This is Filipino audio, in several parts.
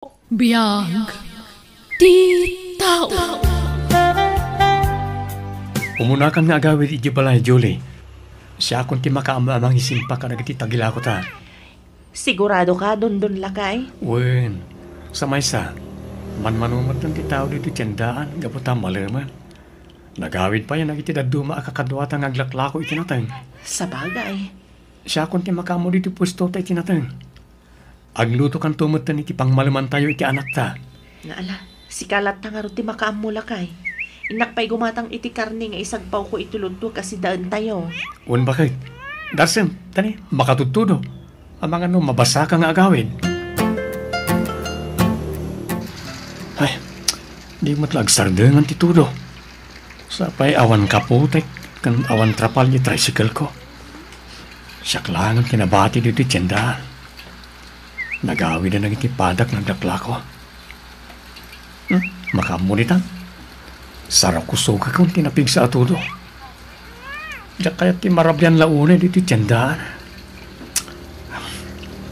Biyag ti tao. Umunakan nga agawid iti balay, Julie. Siya kung ti makaamamang isimpa ka nagiti tagila ko ta. Sigurado ka, Don Lakay? Wen, sa maysa, manmanumat ng ti tao dito tiyandaan, gaputa malaman. Nagawid pa yan nagiti daduma akakadwata ng aglaklako itinatang. Sa bagay. Siya kung ti makamo dito pwesto ta itinatang. Agluto kan tumutan iti pangmalaman tayo iti anak ta. Naala, si kalat na nga rin ti makaam mo Lakay. Inakpay gumatang iti karni nga isagpaw ko itulod to kasi daan tayo. Wen bakit? Darsem, tani, makatutudo. Ang mga mabasa ka nga agawid. Ay, di matlag sardengan ti tudo. Sapay awan kaputek, kan awan trapal yung tricycle ko. Siyak lang ang kinabati dito tiyandaan. Nagawid na naging padak ng dakla ko. Makamunitan. Sarap ko suka kung tinapig sa atudo. Diyak kaya timarabyan launa dito tiyandaan.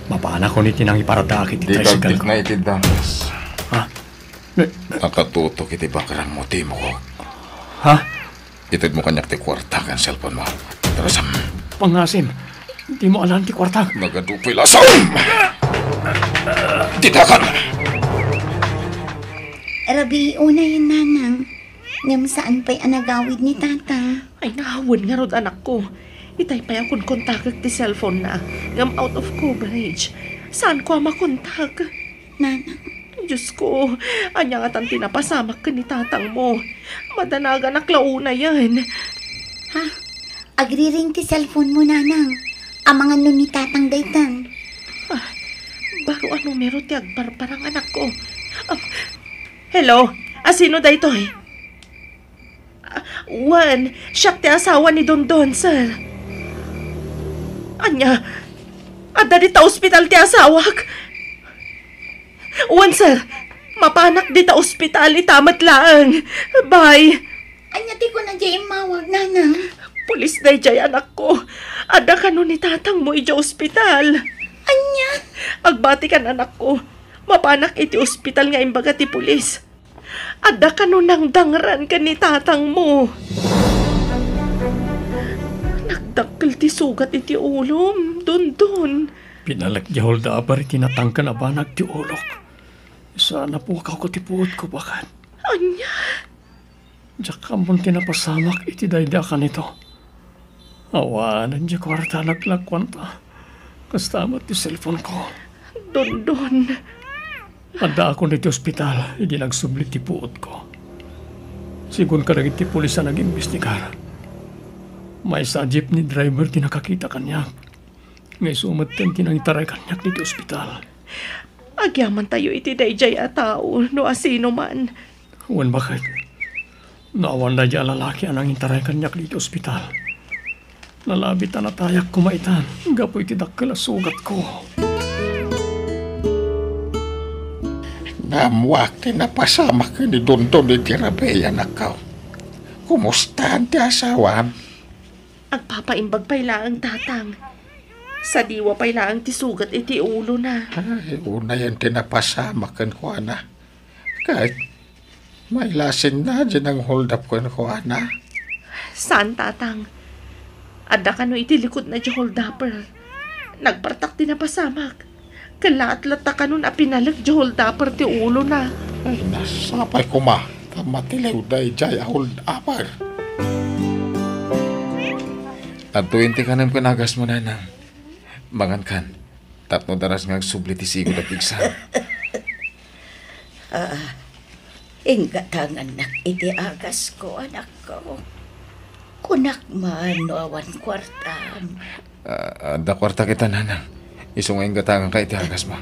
Mapana ko ni tinang iparadakit iti tricycle ko. Di na iti damas. Ha? Nakatutok iti bakarang mo, timo ko. Ha? Itid mo kanyak ti kwarta kan cellphone mo. Terus Pangasim, di mo alam ti kwarta. nagadupay lasam! Titakan! Rabi, una yun, nanang. Ngam saan pa'y anagawid ni tatang? Ay, nahawin nga rin anak ko. Itay pa akong kontakak ti cellphone na. Ngam out of coverage. Saan ko makontak? Nanang, Diyos ko, anya nga tan tinapasamak ka ni tatang mo. Madanaga naklauna yan. ha? Agriring ti cellphone mo, nanang. Amangan nun ni tatang daytan. Baro ano meron ti agbarbarang anak ko. Hello? Sino da ito eh? Juan, siya ti asawa ni Don Don, sir. Anya, ada di ta ospital ti asawak. Juan, sir, mapanak di ta ospital itamat laang. Bye. Anya ti ko na dyan mawag, nanang. Pulis na jay anak ko. Ada ka nun ni tatang mo ija ospital. Anya? Agbati ka anak ko. Mapanak iti ospital nga imbaga ti pulis. Ada ka nun nang dangran ka ni tatang mo. Nagdakkel ti sugat iti ulom. Dun. Pinalagyahol da abari tinatangka na ba nagtiulok. Sana po ako ti puot ko bakat. Anya? Diyak kamon tinapasamak iti dayda ka nito. Awanan diya kwarta naglagwan pa. Kastamat ti cellphone ko. Dun. Ada ako niti ospital, hindi nagsublit ti puot ko. Sigun ka rin ti pulis na nag-imbestigar. May sa jeepney driver tinakakita kanyak. Ngay sumatan tinangitaray kanyak niti ospital. Agyaman tayo iti dayjay a tao no asino man. Wan bakit? Naawan na diya lalaki anang intaray kanyak niti ospital. Nalabit na natayak kumaitan. Gapoy ti dakkel a sugat ko. Namuak ti napasama ka ni Dondon iti Rabey, anak ka. Kumusta ang ti asawan? Agpapaimbag pa'y laang tatang. Sa diwa pa'y laang ti sugat iti ulo na. Ay, una yan ti napasama kan ko, ana. Kahit may lasin na dyan ang hold up kan ko, ana. Saan tatang? Ada ka no iti likod na di hold-upper. Nagpartak din na pasamak. Kalaat-lata ka nun apinalag di hold-upper ti ulo na. Ay, nasapay ko ma. Tamatilaw day jay a hold upper. At 20 ka nang pinagas mo na nang. Mangan kan. Tapno daras nga subli ti sigo na pigsa. Inggatangan nak iti agas ko, anak ko. Kunak man no awan kwartam. Da kwarta kita nanang. Isong nga gatangan ka iti agas mo.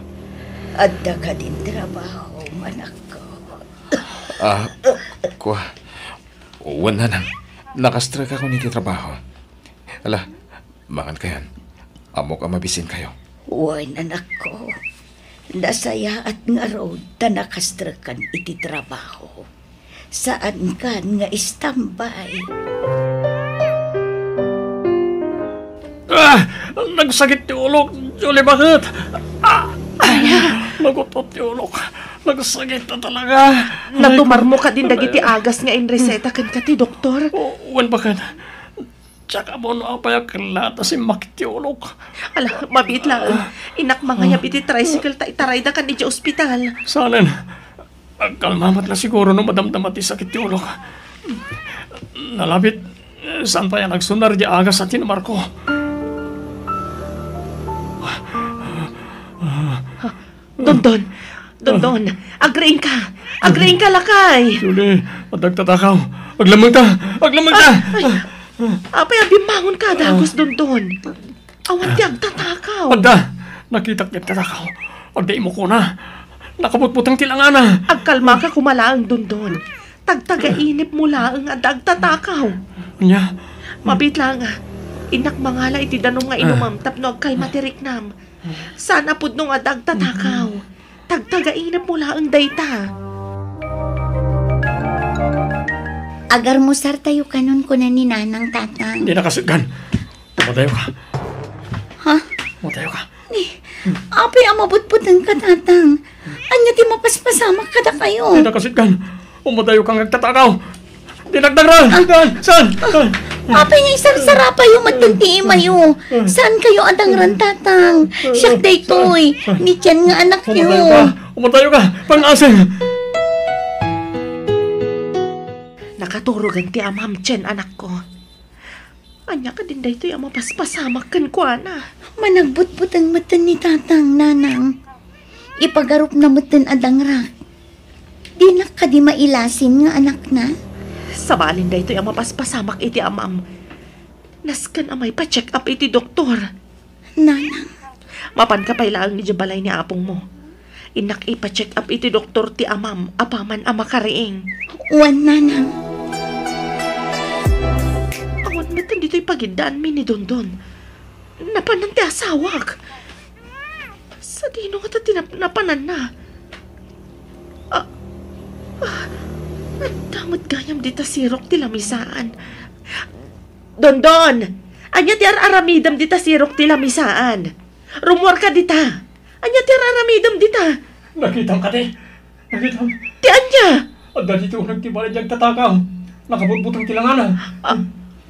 Adda ka din trabaho, anak ko. Kuha. Uwan na nang. Nakastrike ako niti trabaho. Ala, mangan kayan. Amok ang mabisin kayo. Uwan, anak ko. Nasaya at nga road ta nakastrakan iti trabaho. Saan ka nga istambay? Nagsakit ti ulo. Julie, bakit? Nagutot yung ulok. Nagsagit na talaga. Natumar mo ka din dagiti agas nga in reseta kan ka ti doktor. Uwan ba ka? Tsaka mo na pa yung kalata si Makitiulok. Ala, mabit lang. Inak mga yap iti tricycle ta itaray da kan iti ospital. Sanan, agkalmamat na siguro no madamdamat ti sakit yung ulok. Nalabit, saan pa yan nagsunar di agas sa tinamar ko? Dondon, agrain ka lakay. Julie, madagtatakaw. Aglamang ta! Apay abimangon ka dagos Dondon. Awan ti agtatakaw. Agda, nakita niya tatakaw. Agda imo ko na. Nakabutbutang tilangana. Agkalma ka kumalaang Dondon. Tagtaga-inip mo laang at agtatakaw. Nya, Mabit lang. Inak mangala iti danong nga inumamtap no agkalma ti riknam. Sana pud nung adag tatakaw. Tagtaga-inip mo laang dayta. Agar mo sar tayo kanon ko na ni Nanang Tatang. hindi na kasugan. Matayo ka. Ha? Matayo ka. Apay ang mabutbutan ka, Tatang. Anya ti mapaspasamak kada kayo. Hindi na kasugan. Umatayo kang nagtatakaw. Dinagdagra! Saan? Apay nga isarsara pa yung matanti mayo. Saan kayo adangran, Tatang? Siyak daytoy. Ni Tiyan nga anak niyo. Umatayo ka. Pang-asing. Nakaturugan ti amam Chen anak ko. Anya ka din daytoy ang mapaspasamak kan ko ana. Managbutbut ang matan ni Tatang, Nanang. Ipagarup na matan adangra. Di na ka di mailasin nga anak na. Sabalin daytoy ang mapaspasamak iti amam. Naskan amay pa-check up iti doktor. Nanang, Mapan ka pay laang ni balay ni apong mo. Inak ipa-check up iti doktor ti amam apaman ama kariing. uwan Nanang. Awan matan dito'y pagindaan mi ni Dondon. Napanan ti asawak. Sa dino ka ta napanan na. Damot gayam dita sirok ti lamisaan. Dondon! Anya ti aramidam dita sirok ti lamisaan. Rumor ka dita. Anya ti aramidam dita. Nakita ka di. Nakita. Ti anya. Agda dito nagtibalay diyang tatakaw. Nakabutbutang tilangana.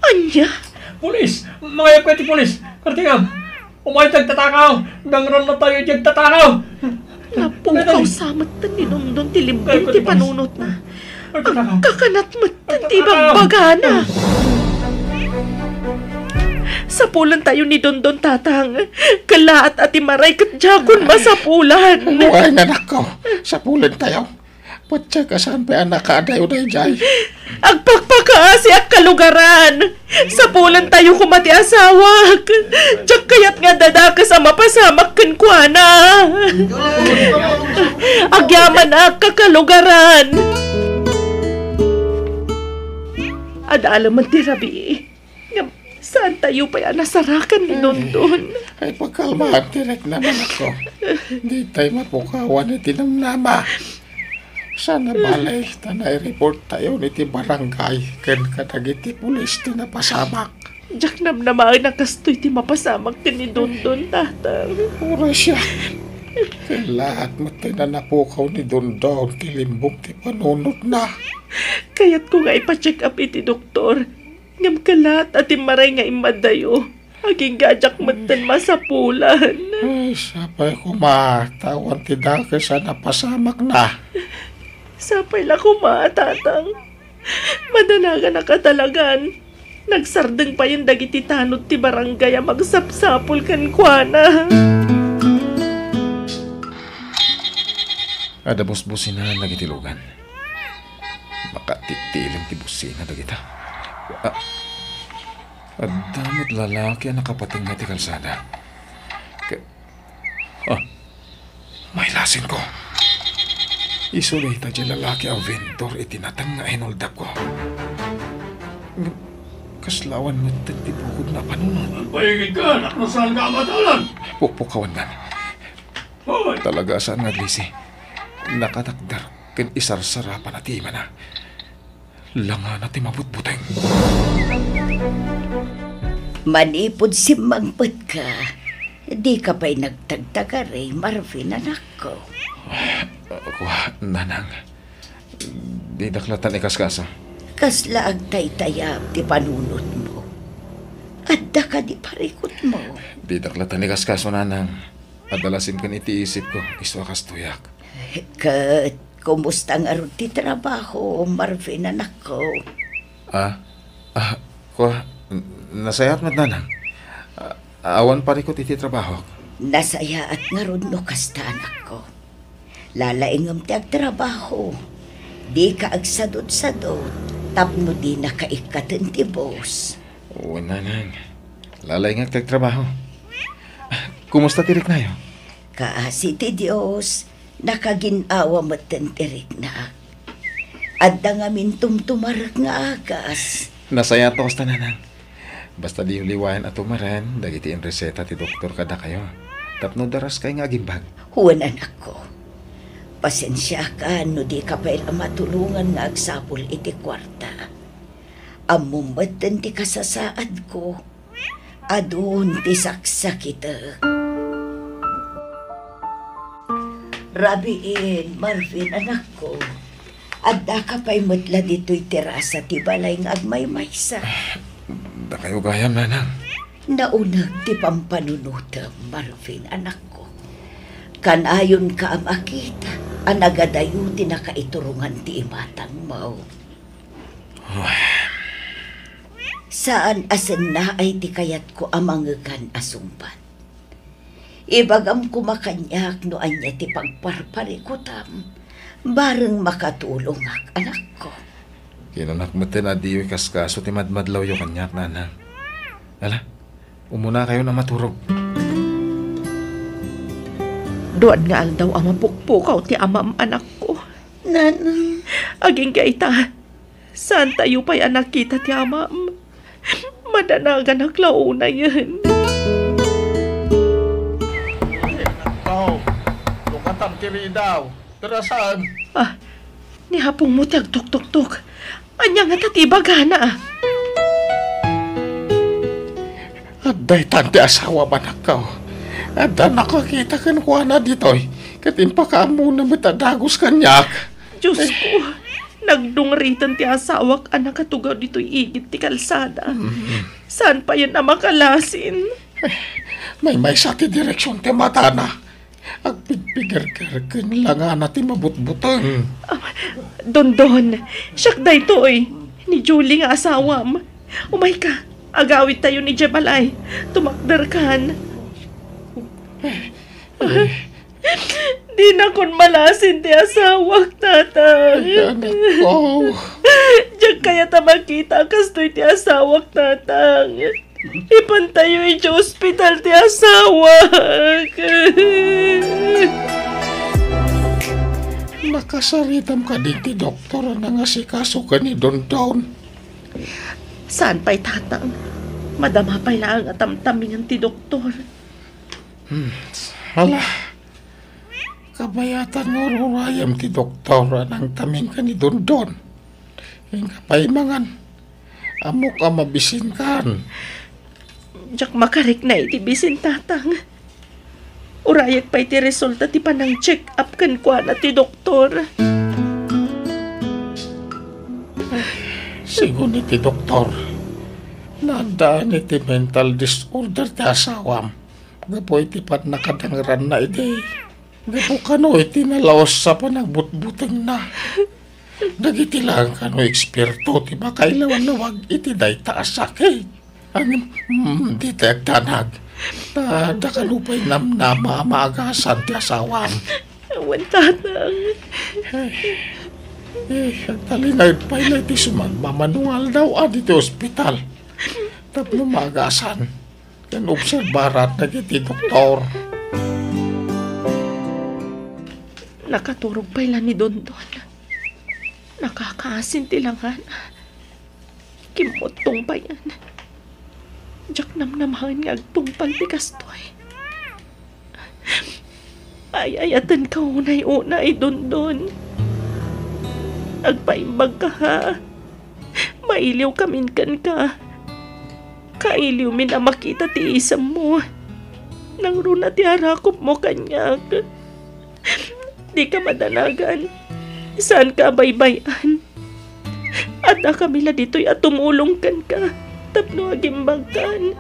Anya? Pulis! Mga yapka ti pulis! Kartingam! Umayat nagtatakaw! Dangran na tayo diyang tatakaw! Napukaw samat ta ni Dondon ti limbing ti panunot na. Ang kakanat matan ti bagbagana. Sapulan tayo ni Dondon Tatang. Kalaat at imaray kat jakon masapulan. Buhay na nako. Sa pulan tayo. Patsa ka saan pa anak ka adayo na jay. Agpagpakaasi at kalugaran. Sapulan tayo kumati asawak. Tsak kayat nga dadakas ang mapasamak kankwana. Agyaman ak kakalugaran. Adala man ti rabi. Saan tayo pa yan nasarakan ni Dondon? Ay pagkalmahan direct naman ako. Hindi tayo mapukawan ni tinamnama. Sana balay, tanay report tayo ni ti barangay. Ken kadagiti pulis ti napasamak. Diyak namnamaan na kastoy ti mapasamak ti ni Dondon, Tatang. Pura siya. Kaya lahat mo napukaw ni Dondon, ti limbong ti panunod na. Kaya't ko nga ipa-check up iti doktor. Ngam kalat at imaray nga imadayo. Aging gajak matan masapulan. Ay, sabay kumatawan ti dake sa napasamak na. Sapay la kumatatang. Madanagan na katalagan. Nagsardeng pa yung dagiti tanod ti barangay ang magsapsapol kan kuana. Ada bus-busin na nagitilugan. Makatitilim ti busin na dagita. Damot lalaki ang nakapating na ti kalsada. May lasin ko. Isulay ta di lalaki ang vendor itinatang nga hinoldap ko. Kaslawan mo ti bukod na panunod. Pahingin ka! Naknasahan ka amatalan! Pukpukawan man. Hoy! Talaga saan nga glisi. Nakatakdar ken isarsara pa na ti na. Langa na ti mabutbuteng. Manipod si magpet ka. Di ka pa'y nagtagtagari, Marvin, anak ko. Nanang. Di daklatan ikaskasa. Kasla ang taytayab ti panunot mo. Adda ka di parikot mo. Di daklatan ikaskaso, nanang. Adalasim kan iti isip ko, iswa kastuyak. Kat, kumusta ang arod ti trabaho, Marvin, anak ko? Nasayat mat, nanang. Awan parikot iti trabaho. Nasaya at ngarod no kasta, anak ko. Lalaingam ti agtrabaho. Di ka agsadod-sadod, tapno di nakaikatan ti boss. Oo, nanang. Lalay nga trabaho. Kumusta tirik na yun? Kaasi ti Diyos, nakaginawa matentirik na. Adda nga mintum-tumarak nga agas. Nasaya to kasta, nanang. Basta di liwayan at umaren, dagiti in reseta ti doktor kada kayo. Tapno daras kay nga gimbag. Huwan, anak ko. Pasensya ka, no di ka pa matulungan nga agsapol iti kwarta. Amumatan ti kasasaad ko. Adun ti saksakita. Rabiin, Marvin, anak ko. Adda ka pa'y matla dito'y terasa ti balay nga agmaymaysa. Da kayo gayam, nanang. Naunag ti pampanunutam, Marvin, anak ko. Kanayon ka ang akita, anagadayo ti nakaiturungan ti imatang mo. Saan asen na ay ti kayat ko amangagan asumpat. Ibagam kumakanyak no anya ti pagparparikutam, bareng makatulong ak anak ko. Kinunak mo na di kaskaso ti madmadlaw yung kanyak, nanang. Ala, umuna kayo na maturog. Doon nga aldaw ang mapukpukaw ti amam anak ko. Nanang, Aging kaita, saan tayo pa'y anak kita ti amam? Madanagan ang launa yan. Ikaw, lukatam tiri daw. Terasan. Ni hapong mo ti agtuk-tuk-tuk. Anya nga tatibagana. Aday tante asawa ba na ka? Ada nakakita kan kuha na dito'y. Katimpa ka mo na matadagos kanyak. Diyos ko, nagdungritan ti asawak anak katugaw dito'y igit ti kalsada. Saan pa yan na makalasin? May sa ti direksyon ti mata na. Agpigpigar-gar lang nga natin mabutbutang. Don, siyak da ito ni Julie nga asawam. Umay ka, agawit tayo ni Jebalay. Tumakder kan. Di na kon malasin ti asawak, tatang. Anak ko. Diyan kaya ta makita kastoy ti asawak, tatang. Ipantayo iti hospital ti asawak. Nakasaritam ka din ti doktor na nga si kaso ka ni Don. Saan pa'y tatang? Madama pa'y lang at tamtamingan ti doktor. Hala. Kabayatan nga rurayam ti doktor nang taming ka ni Don. Yung kapaimangan. Amo ka mabisin kan. Diyak makarik na iti bisin, tatang. Urayak pa iti resulta ti panang check-up kan kwa na ti doktor. Sigun iti doktor. Nandaan iti mental disorder ti asawam. Gapo iti pan nakadangran na iti. Gapo kano iti nalaos sa panagbutbutang na. Dagiti lang kano eksperto ti makailawan na wag iti day taas sakit. Ang di tagtanag. Da kalupay namnama maagasan ti asawam. Awan, tatang. Talinay pa ilay ti sumagmamanungal daw iti ospital. Tapno maagasan. Yan obserbarat na iti doktor. Nakaturog pa ilan ni Don. Nakakaasin ti langan. Kimotong pa yan. Diyak namnamahan nga agtungpal ti kastoy. Ayayatan ka unay-unay, Don. Agpaimbag ka, ha? Mailiw kamin kan ka. Kailiw min na makita ti isam mo. Nang runa ti harakop mo kanyak. Di ka madanagan. Saan ka baybayan? At na kami la dito'y at tumulongkan ka. Tapno agimbagkan.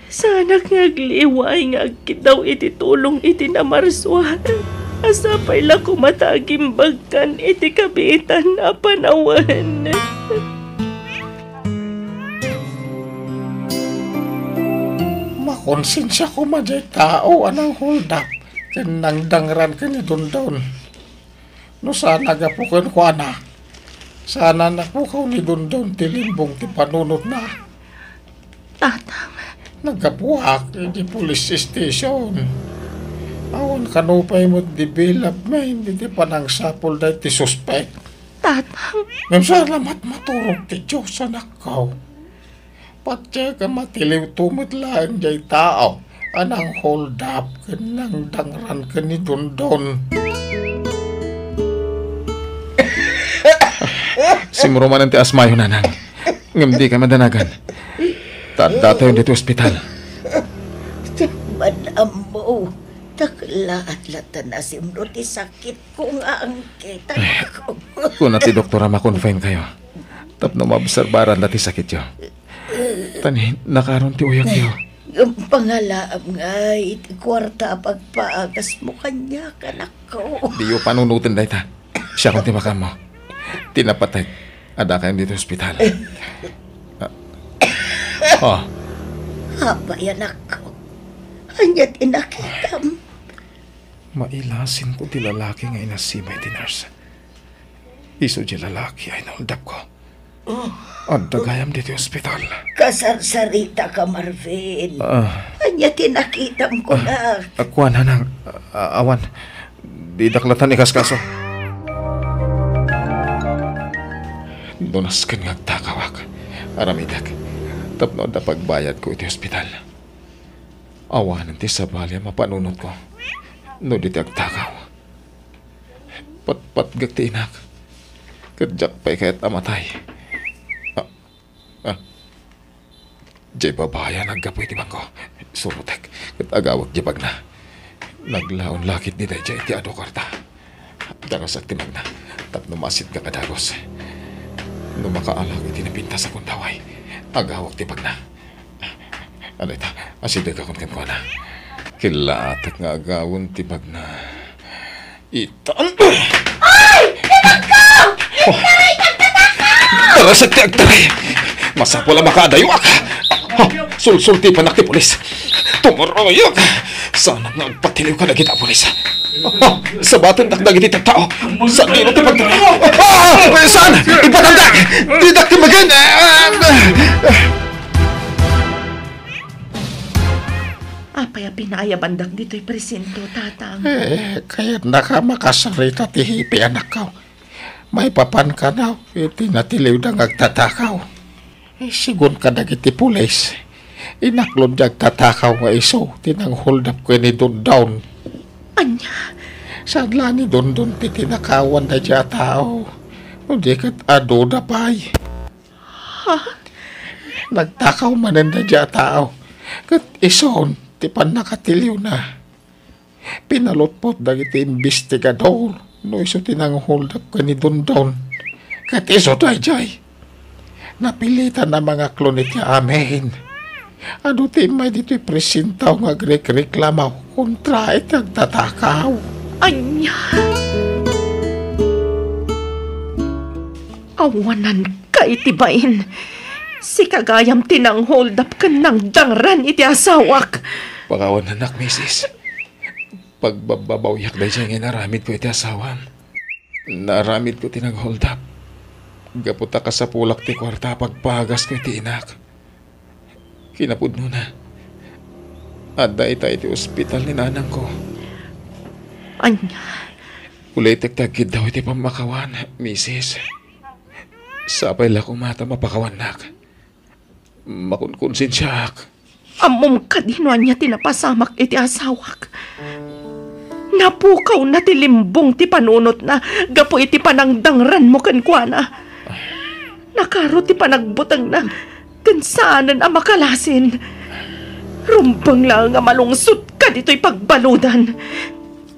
Sana ngagliway nga agkit daw iti tulong iti namarswa. Asapay la kumatagimbagkan iti kabitan na panawan. Makonsensya ko maday tao anang hold up. Kanang dangran ka ni Dondon. No sana gapukan ko ana. Sana napukaw ni Dondon tilimbong ti panunot na. Tatang. Nagapuak di police station. Awan kanupay mo develop na hindi ti panang sapol na ti suspect. Tatang. Ngam salamat maturog ti Diyos sa nakaw. Patya ka matiliw tumot lang jay tao. Anang hold up kanang dangran ka ni Dondon. Simuro man ang ti asmayo nanang. Ngam di ka madanagan. Tanda tayo dito ospital. Madam mo, takla at lata na simro ti sakit ko nga ang kita ko. Kung na ti doktora makonfine kayo, tapno maobserbaran na ti sakit yo. Tani, nakaroon ti uyak yo. Yung pangalaam nga, iti kwarta pagpaagas mo kanya, kanak ko. Di yo panunutin dahi ta. Siya kung timakam mo. Tinapatay. Ada kayo dito ospital. Oh. Hapay anak ko. Anyat inakitam. Mailasin ko ti lalaki nga inasimay ti nurse. Iso di lalaki ay naundap ko. At dagayam dito ospital. Kasarsarita ka, Marvin. Anyat inakitam ko na. Akuan hanang. Awan. Di daklatan ikas kaso. Donas kan nga takawak. Aramidak. Tapno da pagbayad ko iti ospital. Awanan ti sabalya mapanunot ko. No di ti agtakaw. Pat-patgag ti inak. Kadyak pa'y kaya't amatay. Jay babaya naggapoy ti bangko. Surutek. Kat agawag jabag na. Naglaon lakit ni Dayjay ti ado karta. Daras at timag na. Tapno masit ka kadagos. No makaalag iti napinta sa kundaway. Agawag tibag na. Ano ita? Asidag akong kan ko na. Kilatak nga agawon tibag na. Itan! Ay! Inagaw! Itaray kang tatakaw! Darasag ti agtaray! Masapula makaadayuak! Sulsulti pa nakti polis! Tumuroyok! Sana nga agpatiliw ka na kita polis! Sa batang takdag iti tao! Saan nilo ti pagtaray? Saan? Ipatandag! Di dakti magin! Apay pinaya bandang dito'y presinto, tatang. Kaya naka makasarita ti hipi anak ko. May papan ka na, iti natiliw na agtatakaw. Sigun ka na iti pulis. Inaklod niya agtatakaw nga iso, tinang hold up ko ni Dondon. Anya? Saan lang ni Dondon ti tinakawan na dya tao. Hindi kat ado na pa'y. Ha? Nagtakaw manan na dya tao. Kat ison, ti pan nakatiliw na. Pinalotpot na iti investigador. No iso tinang hold up ka ni Dondon. Kat iso tayo jay. Napilitan na mga klonit niya amin. Ano ti may dito'y presintaw nga reklamaw kontra itang tatakaw. Anya? Awanan ka itibain. Si kagayam tinang hold up ka ng dangran iti asawak. Pagawan anak, misis. Pagbabawyak dahi siya nga naramid ko iti asawan. Naramid ko tinang hold up. Gaputa ka sa pulak ti kwarta pagpagas ko iti inak. Kinapudno na. Adda ita iti ospital ni nanang ko. Anya? Ulitek tagid daw iti pamakawan, misis. Sapay la kumata mapakawanak. Makunkonsensyak. Amom ka din niya tinapasamak iti asawak. Napukaw na ti limbong ti panunot na gapo iti panangdangran mo kankwana. Nakaro ti panagbutang na kansanan ang makalasin. Rumbang lang nga malungsod ka dito'y pagbaludan.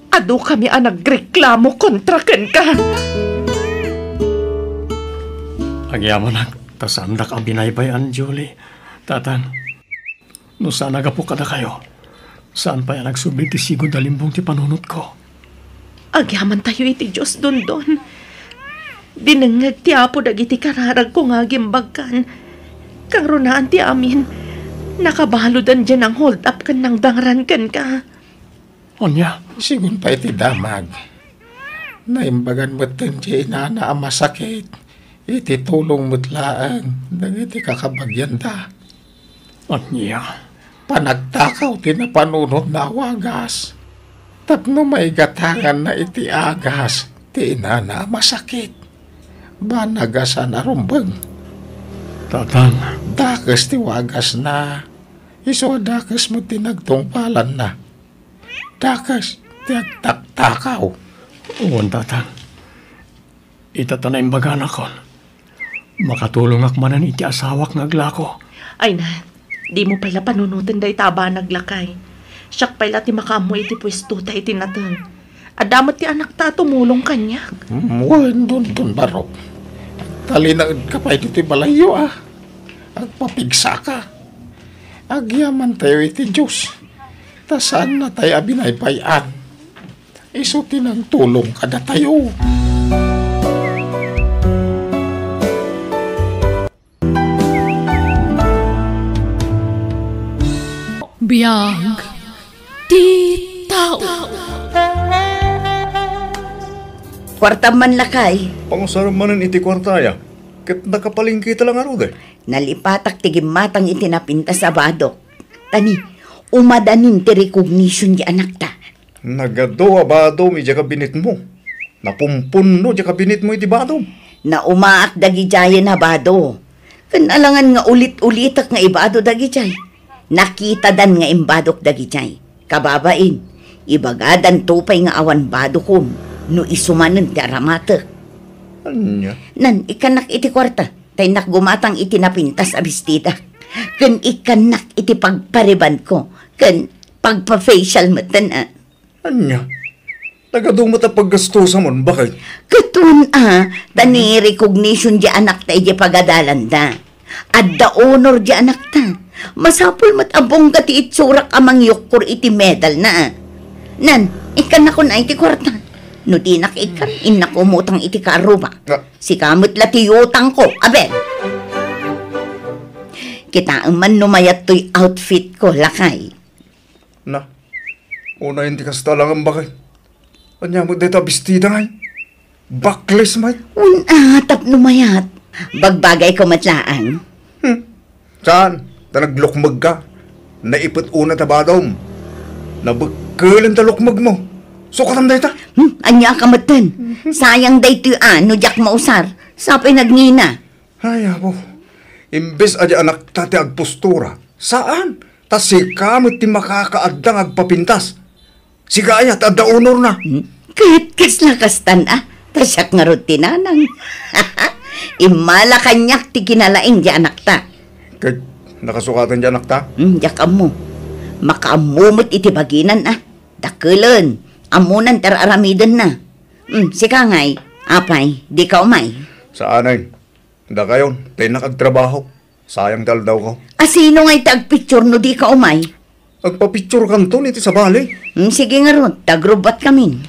Ado kami ang nagreklamo kontra ken ka. Agyaman ang tasandak ang binaybayan, Julie. Tatan, no saan nagapo ka na kayo? Saan pa yan nagsubli ti sigod na limbong ti panunot ko? Agyaman tayo iti Diyos don. Dinengeg ti Apo dagiti kararag ko nga gimbagkan. Kang runaan ti amin, nakabalodan dyan ang hold up kan ng dangran kan ka. Onya, Sigun pa iti damag. Naimbagan mo din di inana ang masakit. Iti tulong mutlaan. Nangiti kakabagyan da. Onya, Panagtakaw tinapanunod na wagas. Tapno may gatangan na iti agas. Ti inana ang masakit. Banagasan arumbang. Tatan, Dakas ti wagas na. Iso dakas mo tinagtungpalan na. Dakas ti agtaktakaw. uwan tatan. Itatanay imbagan ako. Makatulong akmanan iti asawak ngaglako. Ay na, di mo pala panunutin day taba naglakay. Siyak pala ti makamu iti pwesto tayo tinatang. Adamat ti anak ta tumulong kanya. Muwan dun barok. Talinaad ka pa iti balayo Agpapigsa ka. Agyaman tayo iti Diyos. Ta saan na tayo abinaybayan? Iso tinang tulong kada tayo. Biyag ti tao. Kwarta man lakay. Pangusaramanan iti kwartaya. Ket nakapalingkita lang arude. Nalipatak ti gimatang itinapinta sa badok. Tani, umadanin ti recognition di anak ta. Nagado abado mi dya kabinit mo. Napumpunno dya kabinit mo iti badom. Na umaak dagi jaya na bado. Kanalangan nga ulit-ulitak nga ibado dagi jay. Nakita dan nga imbadok dagi jay. Kababain, ibagadan tupay nga awan bado kom no isumanen ti aramatek. Anya? Nan, ikanak iti kwarta. Tay nakgumatang iti napintas a bestida. Ken ikanak iti pagpariban ko. Ken pagpa-facial matan Anya? Nagadong mata paggastusa mon, bakit? Katun tani recognition di anak ta iti pagadalan da. Adda honor di anak ta. Masapul mat abong ti itsurak amang yukkur iti medal na. Nan, ikanak ko na iti kwarta. No di nakikan, inakumutang iti karuba. Si kamot lati utang ko, abel. Kita man numayat to'y outfit ko, lakay. Na, una hindi ka sa talangan bakit? Anya mo dito bestida ngay? Backless may? Tap numayat. Bagbagay ko matlaang. Saan? Ta naglukmag ka. Naipot una tabadom. Nabagkalan talukmag mo. Sukatan dahi ta? Anya ka matan. Sayang day to'y no jak mausar. Sapay nagngina. Ay, abo. Imbes adya anak tati agpostura. Saan? Ta si kamot ti makakaadang agpapintas. Si kaya ta adda honor na. Kahit kaslakastan tasyak nga rutinanang. Imala kanyak ti kinalain di anak ta. Kahit nakasukatan dyan anak ta? Diyak amo. Makaamumot iti baginan Dakulan. Amunan tararamidan na. Si Kangay, apay, di ka umay. Saan ay? Da kayon, tayo nakagtrabaho. Sayang dal daw ko. Sino nga'y tagpicture no di ka umay? Agpapicture kanto niti sa bali. Sige nga ron, tagrubat kami.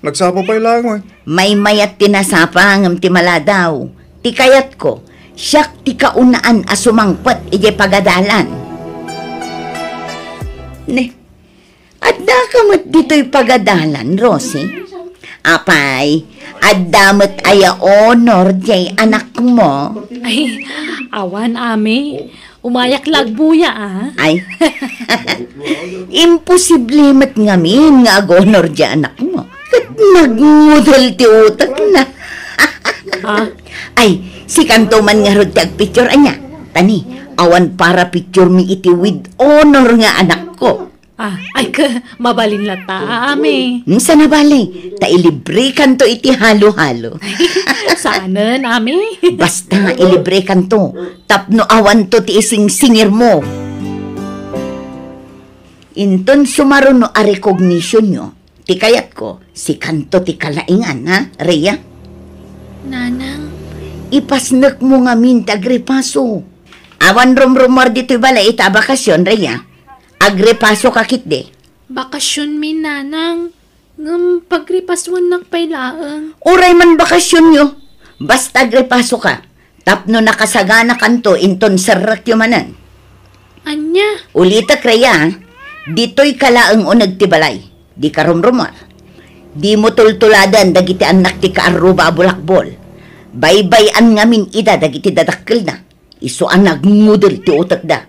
Nagsapa pa ilang mo May mayat tinasapa ngam ti maladaw. Ti kayat ko, siyak ti kaunaan asumangpat ije pagadalan. Adda kamot dito'y pagadalan, Rosie. Apay, adamot aya honor jay anak mo. Ay, awan ame. Umayak lagbuya Ay, imposible mat ngamin nga honor jay anak mo. Kat nagngudol ti utak na. Ay, si kanto man nga rod tag-picture anya. Tani, awan para picture mi iti with honor nga anak ko. Ay mabalin lata ame. Sa nabali, tailibre kanto iti halo-halo. Sana ame. Basta ilibre kanto, tapno awan to ti ising singir mo. Inton sumaron no a recognition nyo, ti kayat ko, si kanto ti kalaingan, ha, Rhea? Nanang, Ipasnek mo nga min tagrepaso. Awan rumrumor dito'y bala ita bakasyon, Rhea. Agrepaso kakit de. bakasyon mi nanang. Pagripaswan nagpailaang. Uray man bakasyon nyo. Basta agrepaso ka. Tapno nakasagana kanto inton sarak yumanan. Anya, Ulita Rhea, dito'y kalaang o nagtibalay. Di ka rumrumor. Di mo tultuladan dagiti anak ti kaaruba bulakbol. Baybayan ngamin ida dagiti dadakkel na. Iso ang nagngudol ti utak da.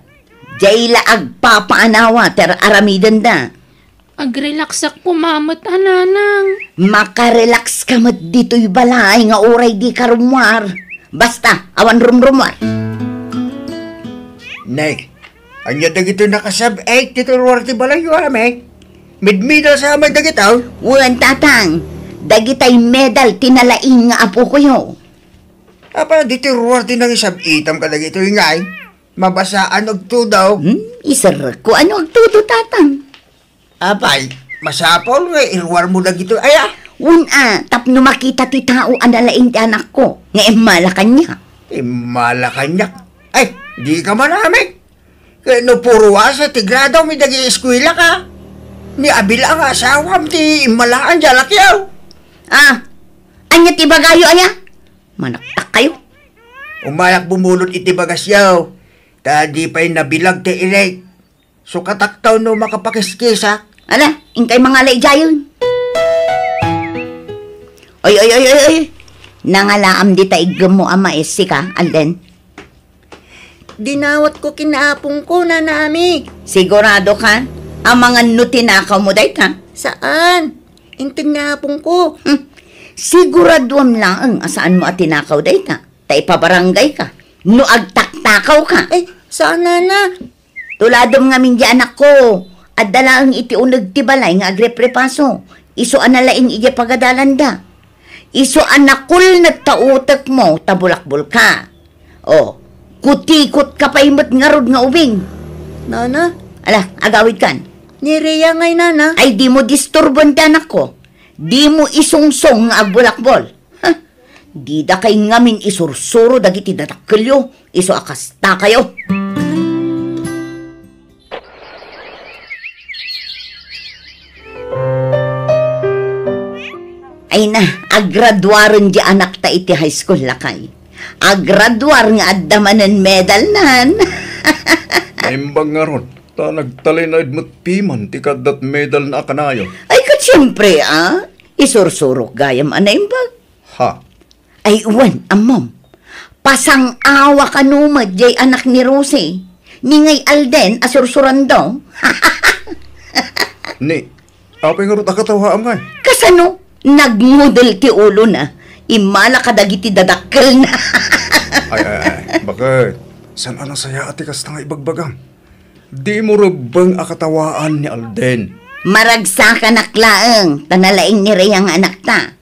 Jay laag papaanawa ter aramidan da. agrelaksak kumamot nanang. Makarelax ka mat dito'y balay nga oray di ka rumwar. Basta, awan rumrumwar. Nay, anya dagito nakasab dito ruwar ti balay yung amay. Midmidal sa amay dagitaw. Wan tatang, dagitay medal tinalaing nga apo ko yo. Apa dito ruwar ti nang isab itam ka dagito yung ngay. Mabasaan og daw. Isar ko ano agtuto tatang. Apay, masapol nga iruwar mo dagito. Aya, Tapno makita ti tao analaing ti anak ko. Nga emalakan niya. malakanyak. Ay, di ka manamig. Kaya no puro asa ti grado may dagi eskwela ka. Ni abila ang asawam ti imalaan jalakyaw. Anya ti bagayo aya? Manaktak kayo. Umayak bumulot iti bagasyaw. Tadi pa'y nabilag ti irek. So kataktaw no makapakiskisa. Ala, ingkay mga layjayon. Oy. Nangalaam di taigam mo ama esi ka, Alden. Dinawat ko kinaapong ko na nami. Sigurado ka? Ang mga nutinakaw mo dahi ka? Saan? Intinapong ko. Siguraduam lang asaan mo at tinakaw dahi ka. Taipabarangay ka. No agtaktakaw ka. Ay, saan na? Tuladom nga mingi anak ko. At dalaang iti unag tibalay nga agreprepaso. Iso analaing iya pagadalanda. Iso anakul na tautak mo tabulakbol ka. O, kutikot ka pa imot nga rod nga ubing. Nana? Ala, agawid kan. Ni Rhea ngay nana. Ay di mo disturbon anak ko. Di mo isungsong nga agbulakbol. Di da kay ngamin isursuro dagiti datakkelyo. Iso akasta kayo. Ay na, agraduaron di anak ta iti high school lakay. Agraduar nga addamanan medal nan. Naimbang nga ron, ta nagtalay na idmat piman, ti kadat medal na akanayo. Ay kat siyempre isursurok gayam anaimbag. Ha? Ay uwan, amom. Pasang awa ka numad jay anak ni Rosie. Ningay Alden asursuran daw. Ni, apay nga ron akatawa amay. Kasano? Nagmudel ti ulo na. Imala ka dagiti dadakkel na. Ay, bakit? San anong saya ati kas nga ibagbagam? Di mo rubang akatawaan ni Alden. Maragsa ka naklaeng, tanalaing ni Rhea nga anak ta.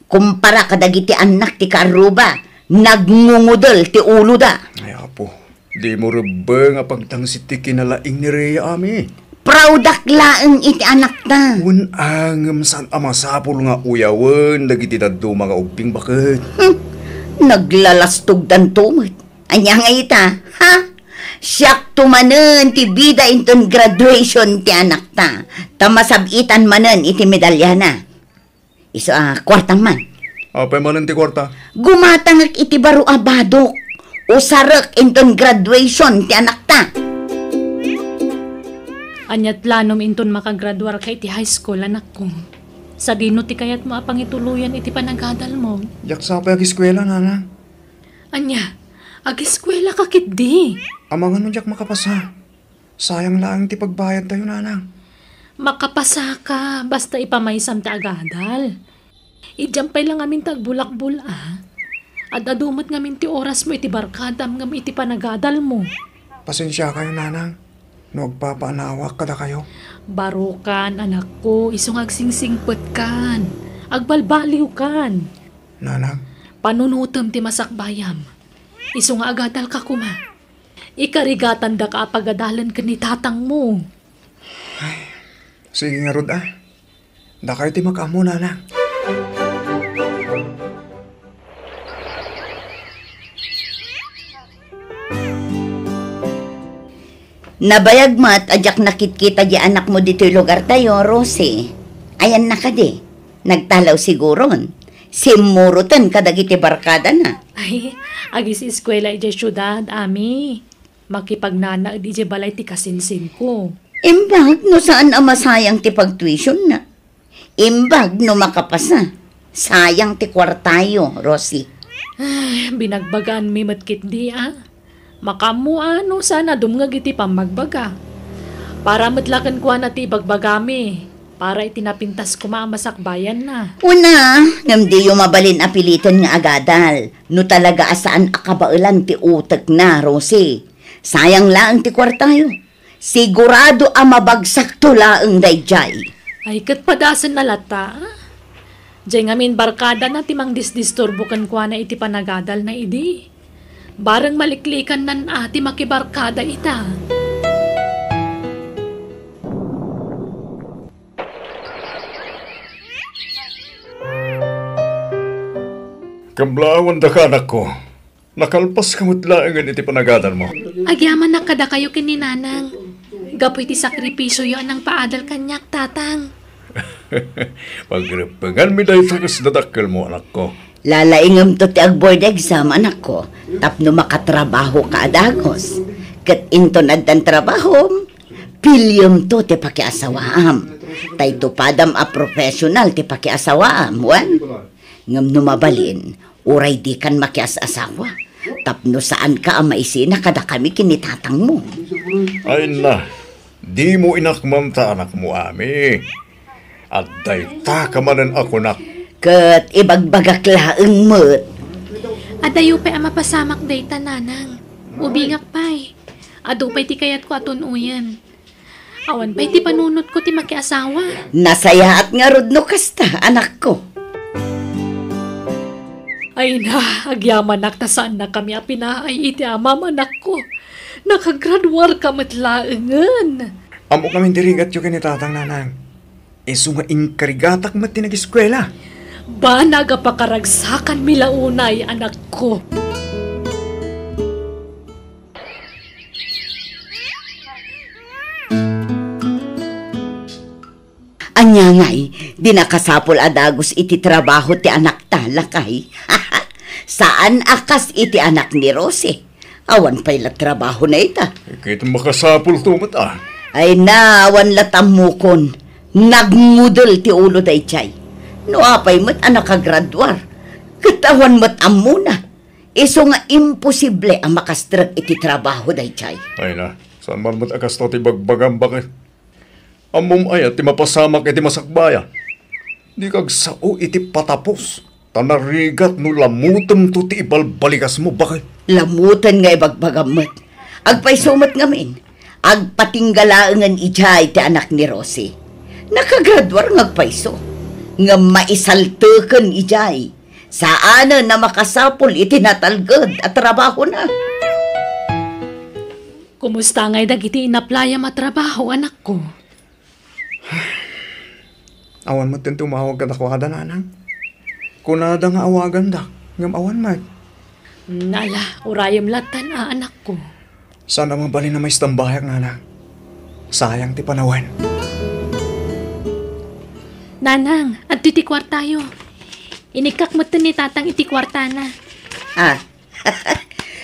Kumpara ka dagiti anak ti karuba, nagngungudol ti ulo da. Ay, apo, di mo rubang apagtangsit ti kinalaing ni Rhea ami. Proudak laeng iti anak ta. Unangam san amasapol nga uyawan, dagiti daddo mga ubing bakit? Naglalastog dan tumot. Anya nga ita, ha? Siyak tumanen ti bida inton graduation ti anak ta. Tamasabitan manen iti medalya na. Iso kwartang man. Apay manan ti kwarta? Gumatangak iti baro abadok. Usarak inton graduation ti anak ta. Anyat lanom inton makagraduar ka iti high school, anak ko. Sa dino ti kayat mo apang ituluyan iti panagadal mo. Yak sapay ag eskwela, nana. Anya, ag-eskwela ka kit di. Amang ano yak makapasa. Sayang lang ti pagbayad tayo, nanang. Makapasa ka, basta ipamaysam ti agadal. Ijampay lang amin tagbulak-bul At adumot ngamin ti oras mo iti barkadam ngam iti panagadal mo. Pasensya kayo, nanang. No, agpapaanawak kada kayo. Barukan, anak ko, isong agsingsingpet kan. Agbalbaliw kan. Nanang, Panunutom ti masakbayam. Isong agadal ka kuma. Ikarigatan da ka apagadalan ka ni tatang mo. ay, Sige nga, Rod, Da kayo ti makamo, nanang. Nabayag mo at ajak nakit-kita di anak mo dito'y lugar tayo, Rosie. Ayan na ka di. Nagtalaw siguron. Simurutan kadagiti barkada na. Ay, agis eskwela iti syudad, ami. Makipagnana di balay ti kasinsin ko. Imbag no saan ang masayang ti pag-tuition na. Imbag no makapasa. Sayang ti kwartayo, Rosie. Ay, binagbagaan mi matkit di Makamu ano sana dumngag iti pamagbaga. Para matlakan ko na ti bagbagami. Para itinapintas ko maamasakbayan na. Una, ngam di yung mabalin apilitan nga agadal. No talaga asaan akabailan ti utak na, Rosie. Sayang lang ti kwartayo. Sigurado ang mabagsak tulaang dayjay. Ay, katpadasan na lata. Diyan ngamin barkada na timang disdisturbukan ko na iti panagadal na idi. Barang maliklikan nan ati makibarkada ita. Kablawan da ka, anak ko. Nakalpas kamutlaangan iti panagadan mo. Agyaman na kada kayo kininanang. Gapoy ti sakripisyo yon ang paadal kanyak, tatang. Pagripangan mi dahi takas dadakkel mo, anak ko. Lalaingam to ti ag-board exam, anak ko. Tapno makatrabaho ka adagos. Kat inton addan trabaho, pilyom to ti pakiasawaam. Tay tupadam a professional ti pakiasawaam, wan. Ngam numabalin, uray di kan makias-asawa. Tapno saan ka ang maisina kada kami kinitatang mo. Ay na, di mo inakmam ta anak mo, ami. At day ta kamanan ako nak. Kat ibagbagak laeng mo't. Adayo pa ang mapasamak day tananang. Ubingak pa'y. Ado pa'y ti kayat ko atunuyan. Awan pa'y ti panunot ko ti makiasawa. Nasaya at nga rod no kasta, anak ko. Ay na, agyaman nakta saan na kami apinaay iti amam anak ko. Nakagraduar ka matlaengan. Amo kami dirigat yung kinitatang, nanang. Isu nga inkarigatak mat tinag-eskwela. Ba nagapakaragsakan milaunay anak ko. Anya nga'y, di nakasapol adagos iti trabaho ti anak talakay. Saan akas iti anak ni Rosie? Awan pa'y la trabaho na ita. Ikit makasapul tumat Ay na, awan latamukon. Nagmudol ti ulo day chay. No apay mo't anak kagradwar. Katawan mo't amuna. Iso nga imposible ang makastrag iti trabaho day chay. Ay na, saan man mat akas to ti bagbagam bakit? Amom ay at ti mapasamak iti masakbaya. Di kag sao iti patapos. Tanarigat no lamutem to ti ibalbalikas mo bakit? Lamutan nga ibagbagamot. Agpay sumat ngamin. Agpatinggalaangan ijay ti anak ni Rosie. Nakagradwar ngagpayso. Nga maisaltukan ijay. Saan na makasapol itinatalgad at trabaho na. Kumusta nga'y dagiti inaplaya matrabaho anak ko? Awan mo tin tumawag ka dakwada, nanang. Kunada nga awagan dak, ngam awan mat. Nala, urayam latan anak ko. Sana mabali na may istambayak, nanang. Sayang ti panawan. Nanang, at titikwar tayo. Inikak mo ni tatang itikwarta na.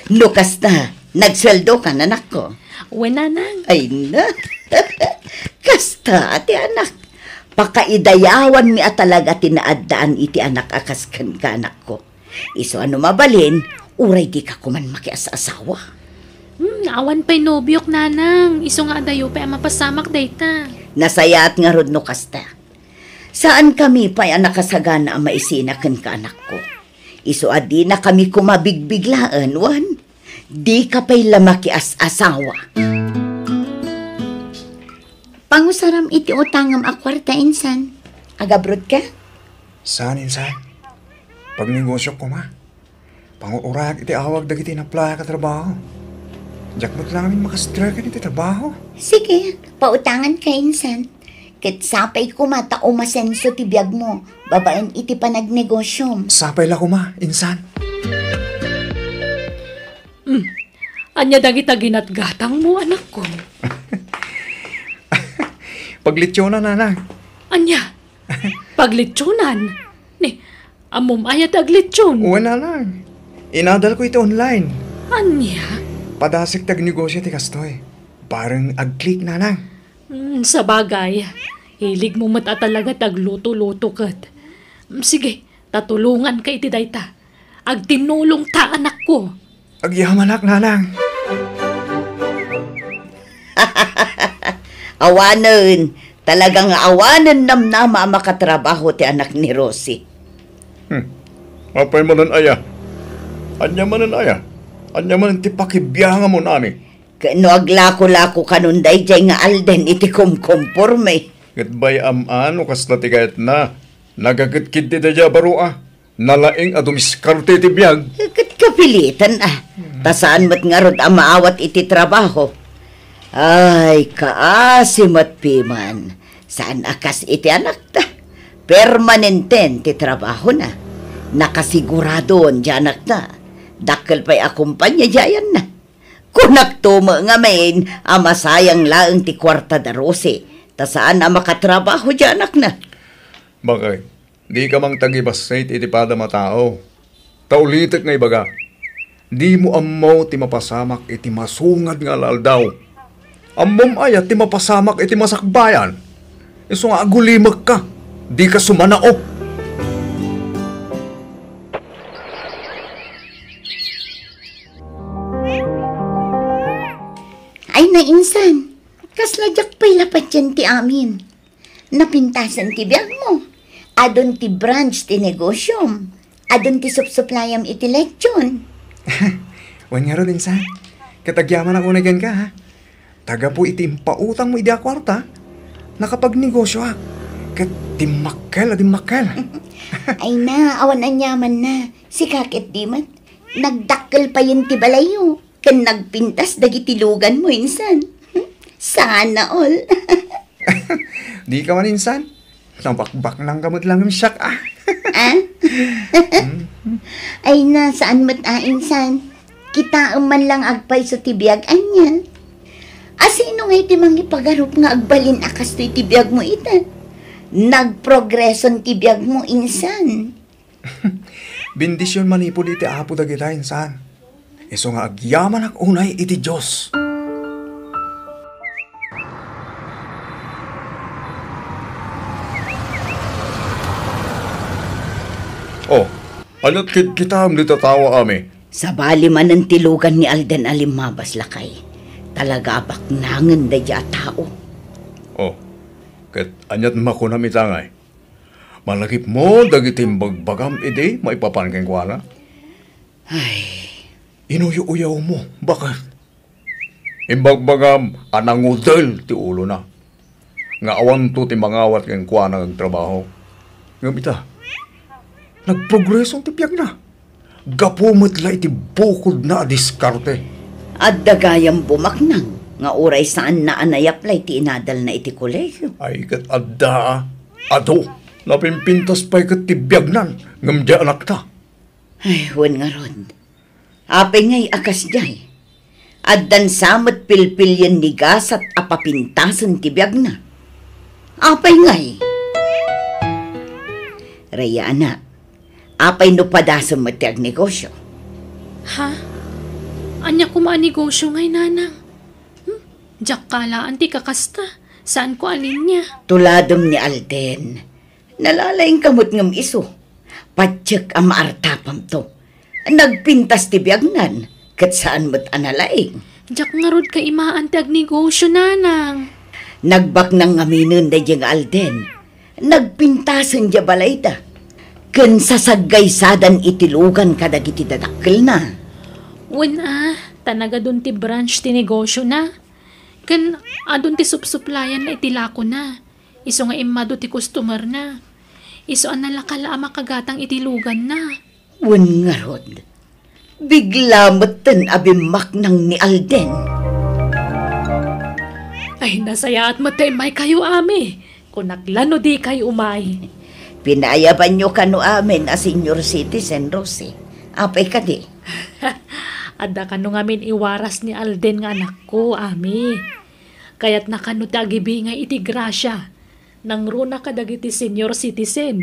Lukas na. Nagsweldo ka, anak ko. Uwan, nanang. Ay na. Kasta, ati anak. Pakaidayawan mi at talaga tinaadaan iti anak akas kan ka, anak ko. Iso ano mabalin, uray di ka kuman makias-asawa. Awan pa'y nobyok, nanang. Iso nga dayo pa'y mapasamak dayta. Nasayat nga rod no kasta. Saan kami pa'y nakasagana ang maisinakan ka, anak ko? Iso adi na kami kumabigbiglaan, wan. Di ka pa'y lamakias-asawa. Pangusaram iti utangam akwarta insan. Agabrod ka? Saan, insan? Pag negosyo ko, ma. Pangurag iti awag dagiti na playa ka trabaho. Diyak mo't lang amin makastra ka iti trabaho. Sige, pautangan ka insan. Ket sapay ko mata umasenso ti biyag mo. Babaen iti panagnegosyo. Sapay la ko ma, insan. Anya dagita ginatgatang mo, anak ko. Paglitsyonan nanang. Anya, paglitsunan. Ni, amom ayat aglitsyon. Wala lang. Inadal ko ito online. Anya, Padasik tag negosyo ti kastoy. Parang ag-click nanang. sa bagay, hilig mo mata talaga tagluto-luto kat. Sige, tatulungan kay iti dayta. Agtinulong ta, anak ko. Agyamanak nanang. Awanan. Talagang awanan namnama makatrabaho ti anak ni Rosie. Apay manan aya. Anya manan aya. Anya manan ti pakibiyanga mo nami. Kano aglako-lako kanunday jay nga alden iti kumkumporme. Gatbay aman o kasla ti kayat na. Nagagitkid ti dadya barua. Nalaing adumiskarte ti biyag. Kat kapilitan Tasaan mo't nga rod ang maawat iti trabaho. Ay, kaasimat piman. Saan akas iti anak ta? Permanenten ti trabaho na. Nakasigurado di anak na. Dakkel pa'y akumpanya jayan na. Kunak tuma nga main, amasayang laeng ti kwarta da Rosie. Tasaan ang makatrabaho di anak na. Bakay, di ka mang tagibasay iti pada matao. Taulitek nga ibaga. Di mo amaw ti mapasamak iti masungad nga laldaw. Ammom ayat ti mapasamak iti masakbayan. Iso nga agulimag ka. Di ka sumanao. Ay na insan, kasladyak pa'y lapat yan ti amin. Napintasan ti biyag mo. Adon ti branch ti negosyom. Adon ti supsuplayam iti leksyon. Wan nga ro insan. Katagyaman ako na gan ka ha. Taga po iti pautang mo iti akwarta. Nakapagnegosyo ha. Kat timakkel. Ay na, awan anyaman na. Si kakit dimat. Nagdakkel pa yun ti balayo. Kan nagpintas dagitilugan mo insan. Sana all. Di ka man insan. Nabakbak ng gamot lang yung siyak ah. Ay na, saan mo't insan? Kita man lang agpay sa tibiyag anya. Asino nga iti mangipagarup nga agbalin akas to itibiyag mo ita? Nagprogreson tibiyag mo insan. Bendisyon manipo iti apo dagita insan. Iso nga agyaman ak unay iti Diyos. Oh, anot kita am tatawa ami. Sa bali man ang tilugan ni Alden Alimabas lakay. Talaga baknangan da dya tao. Oh, ket anyat makunam itangay. Malakip mo dagitim bagbagam ide maipapankeng kuana. Ay, Inuyo-uyaw mo, bakit? Imbagbagam anangudel ti ulo na. Nga awan to ti mangawat keng kuana ng trabaho. Ngabita, nagprogresong ti piyag na. Gapumot la iti bukod na diskarte. at dagayang bumaknang nga uray saan na anayaplay ti inadal na iti kolegyo. Ay kat adda, ado, napimpintas pa'y kat tibiyagnan, ngamdya anak ta. Ay, huwan nga ron. Apay ngay akas jay. Addan samat pilpilyan ni gas at apapintasan tibiyag na. Apay ngay. Raya anak, apay no padasan matiag negosyo. Ha? Anya ko maanegosyo ngay, nanang. Diyak kalaan ti kakasta. Saan ko alin niya? Tuladom ni Alden. Nalalaing kamot ngam iso. Patsyak ang maartapam to. Nagpintas tibiyagnan. Kat saan mo't analaing. Diyak nga rod ka imaan ti agnegosyo, nanang. Nagbak nang ngaminon da diyang Alden. Nagpintasan diya balay da. Kan sasagay sadan itilugan kadag iti dadakkel na. Tanaga dun ti branch ti negosyo na. Kan adun ti supsuplayan na itilako na. Iso nga imado ti customer na. Iso an nalakala makagatang itilugan na. Wan nga rod. Bigla matan abimak nang ni Alden. Ay nasaya at matay may kayo ami. Kung naglano di kay umay. Pinayaban nyo kano amin a senior citizen, Rosie. Apay ka di. Adda kano ngamin iwaras ni Alden nga anak ko, ami. Kaya't nakano ti agibingay iti grasya. Nang runa kadagiti senior citizen.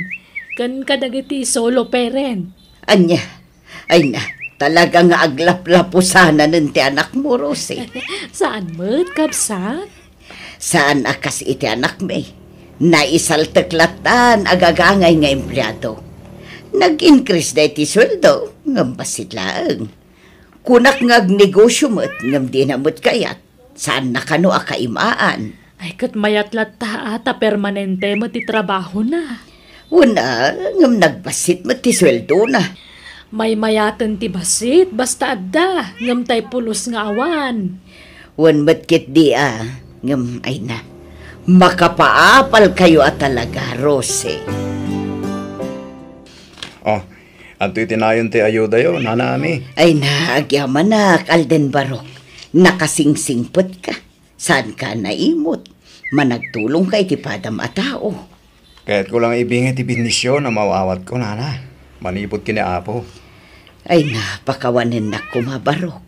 Kan kadagiti solo parent. Anya, ay na, talaga nga aglaplapo sana nun ti anak mo, Rosie. Saan mo't kapsat? Saan akas iti anak may? Naisaltaklatan agagangay nga empleyado. Nag-increase na iti sweldo, ngam basit lang. Kunak nga negosyo mo't, ngam di na mo't kayat. Saan na kano akaimaan? Ay kat mayatlat ta ata permanente mo ti trabaho na. Una, ngam nagbasit mo't ti sweldo na. May mayatan ti basit, basta adda, ngam tay pulos nga awan. Wan matkit di ngam ay na. Makapaapal kayo at talaga, Rosie. Oh, at itinayon ti ayuda yo, nanami. Ay na, agyaman na, Alden Barok. Nakasingsingpot ka. Saan ka naimot? Managtulong kay ti padam a tao. Kaya't ko lang ibingay ti binisyon na mawawat ko, nana. Manipot kini apo. Ay na, pakawanin na kumabarok.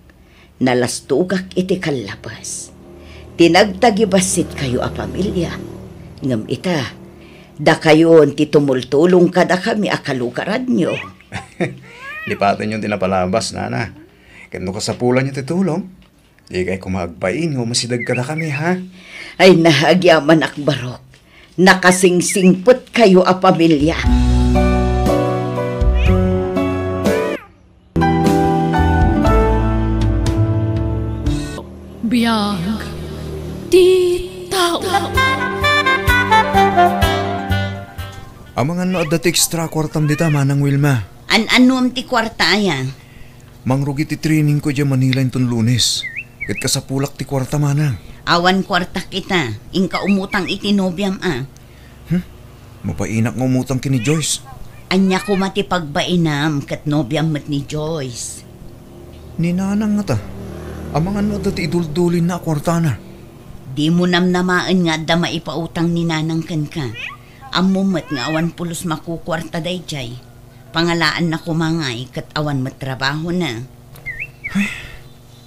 Nalastugak iti kalabas. Tinagtagibasit kayo a pamilya. Ngam ita, da kayo ti tumultulong kada kami akalukarad nyo. Lipatan yung tinapalabas, nana. Kendo ka sa pula niyo titulong. Di kay kumagbain o masidag kada kami, ha? Ay nahagyaman akbarok. Nakasingsingpot kayo a pamilya. Biyag, di tao. Amang ano at dati extra kwartam dita, manang Wilma. An-anom ti kwarta yan. Mangrugi ti training ko dyan Manila inton Lunes. Kat kasapulak ti kwarta, manang. Awan kwarta kita. Ingka umutang iti nobyam Mapainak ng umutang kini Joyce. Anya ko mati pagbainam kat nobyam mat ni Joyce. Ninanang nga ta. Amang ano at dati iduldulin na kwarta na. Di mo namnamaan nga da maipautang ni nanang kan ka. Amumat nga awan pulos makukwarta dayjay. Pangalaan na kumangay kat awan matrabaho na.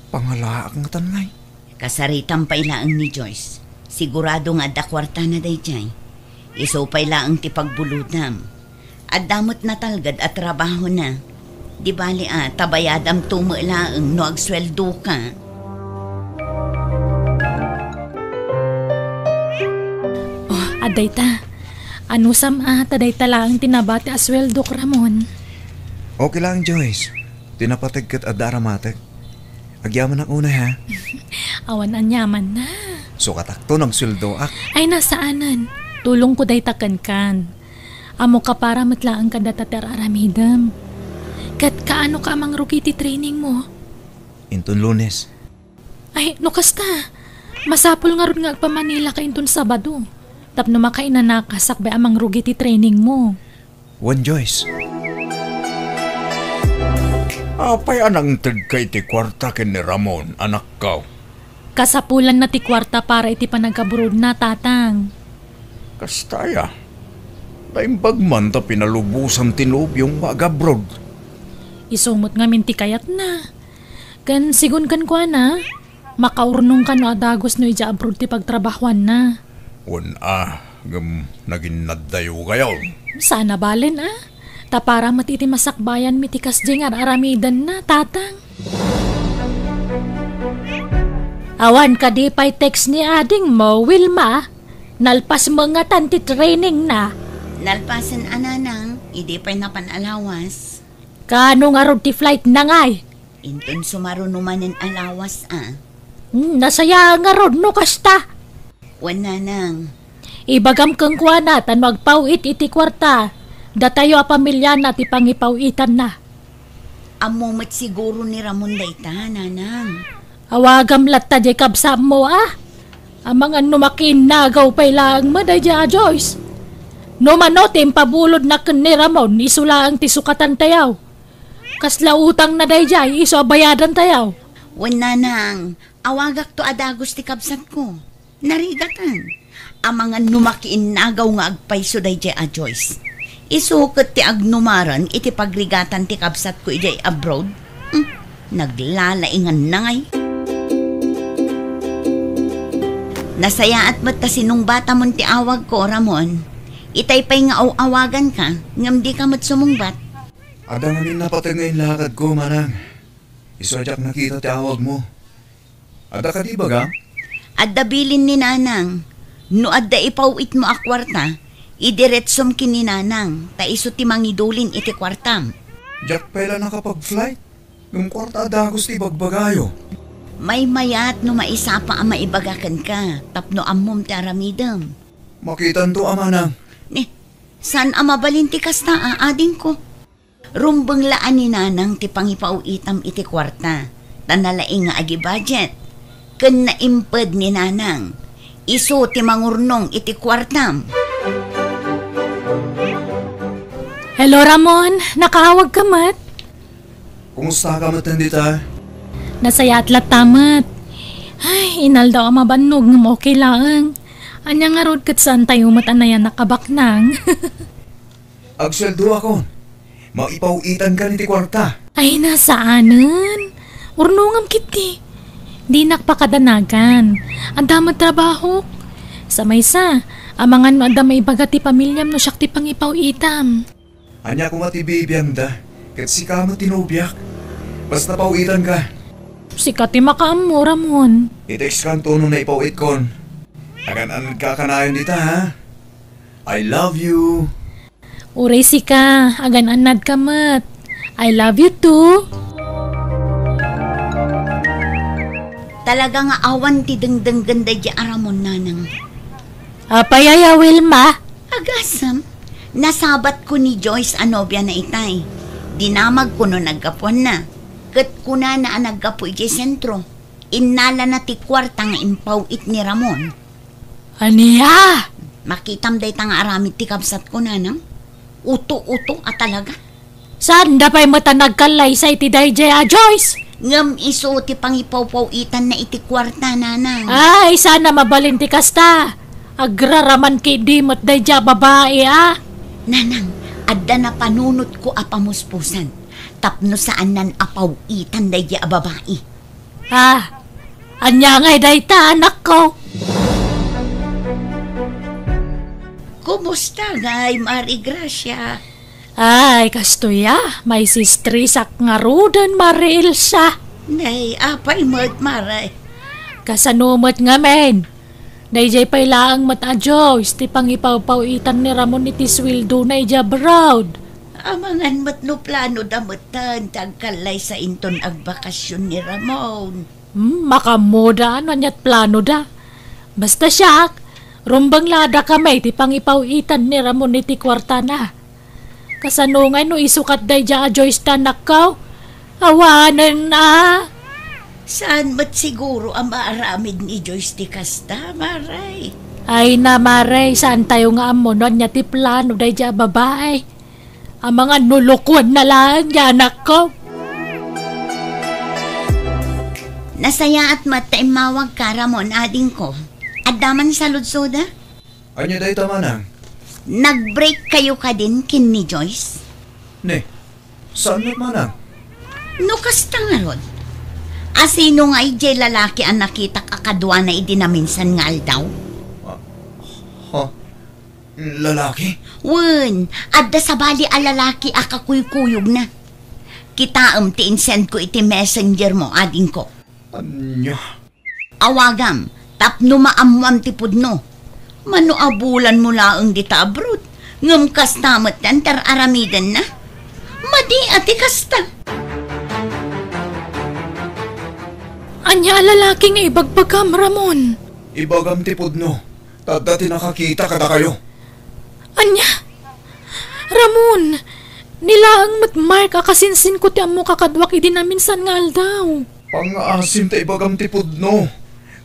Pangalaak nga tanay. Kasaritan pa ilaang ni Joyce. Sigurado nga da kwarta na dayjay. Iso pa ilaang ti pagbuludam. At damot na talgad at trabaho na. Di bali tabayadam tumulaang no agsweldo ka. Oh, aday ta. Ano sam taday ta lang tinabati asweldo k Ramon. Okay lang, Joyce. Tinapatag kat adaramatek. Agyaman ang una, ha? Awan anyaman na. So katakto ng sweldo ak. Ay nasaanan. Tulong ko day takan-kan. Amo ka para matlaan ka datater aramidam. Kat kaano ka mang rukiti training mo? Inton Lunes. Ay, no kasta. Masapul nga ron nga agpa Manila ka inton Sabado. Tapno makainanakas akbay amang rugiti training mo. One Joyce. Apay anang ted kay ti kwarta ken ni Ramon, anak kaw. Kasapulan na ti kwarta para iti panagkaburod na, tatang. Kastaya. Daimbag man ta pinalubusan tinubyong magabrod. Isumot nga minti kayat na. Kan sigun kan kwa na, makaurnong ka no adagos no ija abroad ti pagtrabahuan na. Naging naddayo kayo. Sana balen Ta para matiti masakbayan mitikas jengar aramidan na, tatang. Awan ka di pa'y text ni ading mo, Wilma. Nalpas mo nga tanti training na. Nalpasan ananang, hindi pa'y napanalawas. Kano nga rod ti flight na ngay? Inton sumarunumanin alawas Nasaya nga rod no kasta. Wala nang. Ibagam kang kwa na tan magpawit iti kwarta. Datayo a pamilya na ti pangipawitan na. Amumat siguro ni Ramon dayta, nanang. Awagam latta di kabsam mo Amang ano makinagaw pa'y lang madadya, Joyce. No manotim pabulod na ken ni Ramon isula ang tisukatan tayaw. Kasla utang na dayjay iso bayadan tayaw. Wala nang. Awagak to adagos ti kabsat ko. Narigatan. Amangan numakiinagaw nga agpayso day jay a Joyce. Isukot ti agnumaran iti pagrigatan ti kabsat ko ijay abroad. Naglalaingan na ngay. Nasaya at mata sinong bata mon ti awag ko, Ramon. Itay pa'y nga awagan ka, ngam di ka mat sumungbat. Ada ngamin napatay ngayon lakad ko, manang. Isadyak nakita ti awag mo. Ada ka di ba ga? Adda bilin ni Nanang. No adda ipawit mo a kwarta, idiretsom kini Nanang, ta iso ti mangidulin iti kwartam. Jack pala nakapag-flight. Yung kwarta ada gusto ibagbagayo. May mayat no maisa pa ang maibagakan ka, tapno ammom ti aramidam. Makitan to, manang. San amabalin ti kasta aading ko? Rumbang laan ni Nanang ti pangipauitam iti kwarta, tanalaing nga agi budget. Ken naimped ni Nanang, iso ti mangurnong iti kwartam. Hello, Ramon. Nakahawag ka mat? Kumusta ka matandita? Nasayat tamat. Ay, inal daw ang mabanog ng okay lang. Anya nga rod kat saan tayo matanayan nakabaknang. Agsweldo ako. Maipawitan ka ni ti kwarta. Ay, nasaanan? Urnungam kiti. Di nakpakadanagan. Ang damag trabaho. Sa maysa, amangan mo may bagat ti pamilyam no siyak ti pangipawitam. Anya ko matibibiyang da. Kat si ka tinubyak. Basta pawitan ka. Sikat ti makaam mo, Ramon. I-text ka ang tono na ipawit kon. Agan-an ka kanayon dita, ha? I love you. Uray sika, agan-anad ka mat. I love you too. Talaga nga awan ti dengdeng ganda di aramon, Nanang. Apayaya, Wilma. Agasam, nasabat ko ni Joyce anobya na itay. Dinamag ko no nagkapon na. Kat kuna na nagkapoy di sentro. Inala na ti kwarta nga impawit ni Ramon. Aniya? Makitam day tanga aramid ti kabsat ko, Nanang. Uto-uto at talaga. Saan da pa'y mata nagkalay sa iti dayjay a Joyce? Ngam iso ti pangipaw-pawitan na iti kwarta, Nanang. Ay, sana mabalin ti kasta. Agraraman kay di mat dayjay babae, Nanang, adda na panunot ko apamuspusan. Tapno saan nan apawitan dayjay a babae. Anya ngay dayta anak ko. Kumusta ngay, Mari Gracia? Ay, kastoya, may sistrisak nga rudan, Mari Elsa. Nay, apay mo't Maray. Kasanumot nga men. Dayjay pa'y laang mat a Joyce, ti pangipaw-pawitan ni Ramon iti swildo na ija broad. Amangan mat no plano damutan, tagkalay sa inton agbakasyon ni Ramon. Makamoda, ano niyat plano da. Basta siyak, rumbang lada kamay, ti pangipawitan ni Ramon iti kwarta na. Kasanungan no isukat day dya a Joyce tanak ko. Awanan na. Saan mat siguro ang maaramid ni Joyce ti kasta, Maray? Ay na, Maray, saan tayo nga amonon niya ti plano day dya babae? Ang mga nulukwan na lang niya, anak ko. Nasaya at mataimawag ka, Ramon, ading ko. Adaman sa ludsoda? Anya day tamanang? Nag-break kayo ka din kin ni Joyce? Ne, saan na manang? No kasta nga ron. Asino nga ijay lalaki ang nakita kakadwa na idinaminsan nga aldaw? Lalaki? Wen, adda sa bali a lalaki akakuykuyog na. Kitaam ti insend ko iti messenger mo, ading ko. Anya? Awagam, tapno maamuam ti pudno. Mano abulan mo laang di tabrod. Ngam kastamat yan, tar aramidan na. Madi ati kasta. Anya lalaki nga ibagbagam, Ramon. Ibagam tipod no. Dati nakakita kada kayo. Anya? Ramon, nilaang matmark akasinsin ko ti amo kakadwak idinaminsan nga aldaw. Pang-asim ta ibagam tipod no.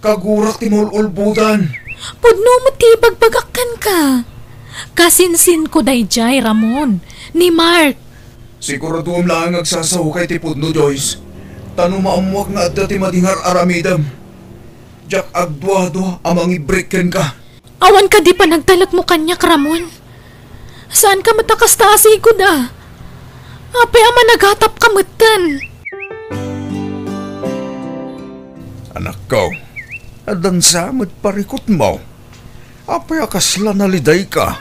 Kagurak ti mululbudan. Pudno mo ti bagbagakkan ka. Kasinsin ko dayjay, Ramon, ni Mark. Siguraduam lang agsasaw kay tipod no, Joyce. Tano maamuak nga adda ti madingar aramidam. Jak agduado amang ibrekken ka. Awan ka di pa nagtalak mo kanyak, Ramon. Saan ka matakas taasigod Apay ama naghatap ka matan. Anak ko, adan samad parikot mo. Apay akasla naliday ka.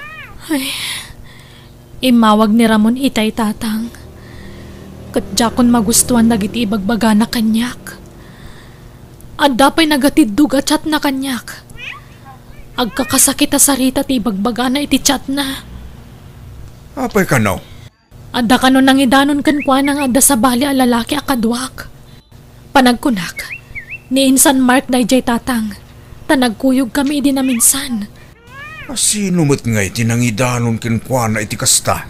Imawag ni Ramon itay tatang. Katjakon magustuhan nagiti ibagbaga na kanyak. Adda pa'y nagatidug at chat na kanyak. Agkakasakit a sarita ti ibagbaga na iti chat na. Apay ka no? Adda ka no nang idanon kan kwa nang adda sa bali a lalaki a kadwak. Panagkunak, ni Insan Mark na ijay tatang. Tanagkuyog kami di na minsan. Sino mo't nga iti nangidanon ken kwa na iti kasta?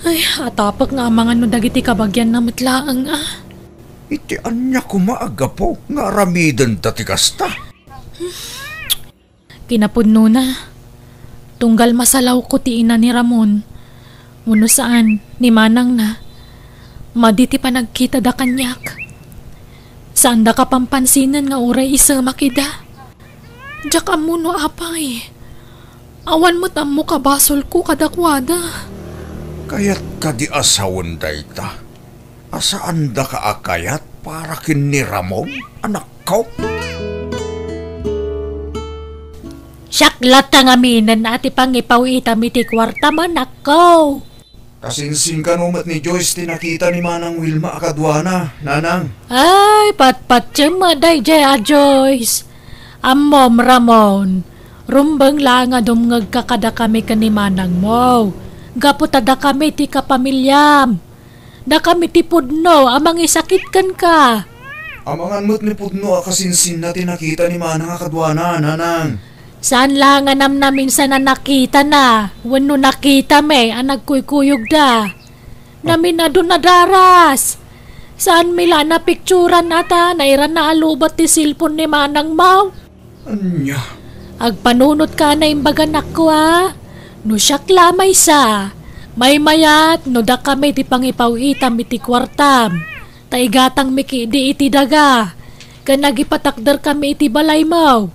Ay, atapak nga mga no dagiti kabagyan na matlaang Iti anya kumaaga po nga ramidan ta ti kasta. Kinapudno na. Tunggal masalaw ko ti ina ni Ramon. Muno saan, ni Manang na. Maditi pa nagkita da kanyak. Saan da ka pampansinan nga uray isa makida? Diyak amuno apay. Awan mo tammo kabasol ko kadakwada. Kayat ka di asawan dayta. Asaan da ka akayat para kin ni Ramon, anak ko? Syaklat ang aminan na ati pangipaw itamiti kwarta man ako. Kasinsin ka numat ni Joyce tinakita ni Manang Wilma akadwana, nanang. Ay, patpat siya maday jaya Joyce. Amom Ramon, rumbang lang nga dumngag kakada kami kanimanang mo. Gaputada kami ti kapamilyam. Da kami ti pudno, amang isakit kan ka. Amangan mo't ni pudno akasinsin na tinakita ni Manang akadwana, nanang. Saan lang nga namin sa nakita na? Wano nakita me, nagkuykuyog da. Namin na doon nadaras. Saan mila na pikturan nata, nairan na alubat ti silpon ni Manang Mau? Anya? Agpanunot ka na imbagan ako No siyak lamay sa. May mayat, no da kami ti pangipaw itam iti kwartam. Taigatang miki di iti daga. Kanagipatakdar kami iti balay mo.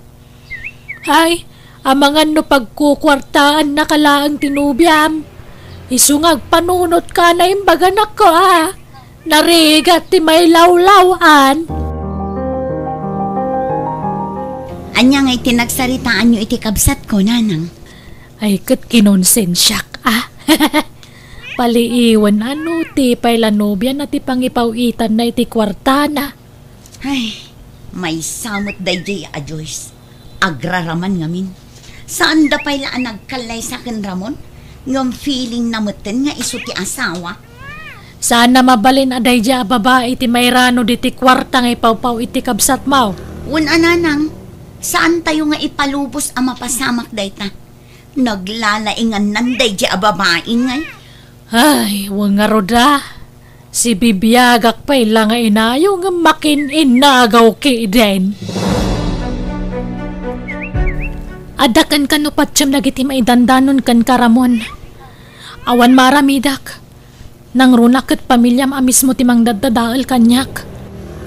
Ay, amangan no pagkukwartaan na kalaang tinubyam. Isungag panunot ka na imbagan ako Narigat ti may lawlawan. Anya nga itinagsaritaan nyo iti kabsat ko, nanang. Ay, kat kinonsensyak Paliiwan ti pailanobyan na ti pangipawitan na iti kwartana. Ay, may samot dayjay Joyce. Agraraman ngamin. Saan da pailaan nagkalay sa akin, Ramon? Ngam feeling na muten nga iso ti asawa. Sana mabalin aday dya babae ti mayrano di ti kwarta nga ipawpaw iti kabsat mau. Ananang, saan tayo nga ipalubos ang mapasamak dayta? Naglalaingan nanday dya babae ngay. Ay, wang nga roda. Si bibiyagak pa ilang nga inayo nga makinin na agaw ki den. Adakan ka no patsyam nagiti maidandanon kan karamon. Awan maramidak. Nang runak at pamilyam amis mo timang dadadaal kanyak.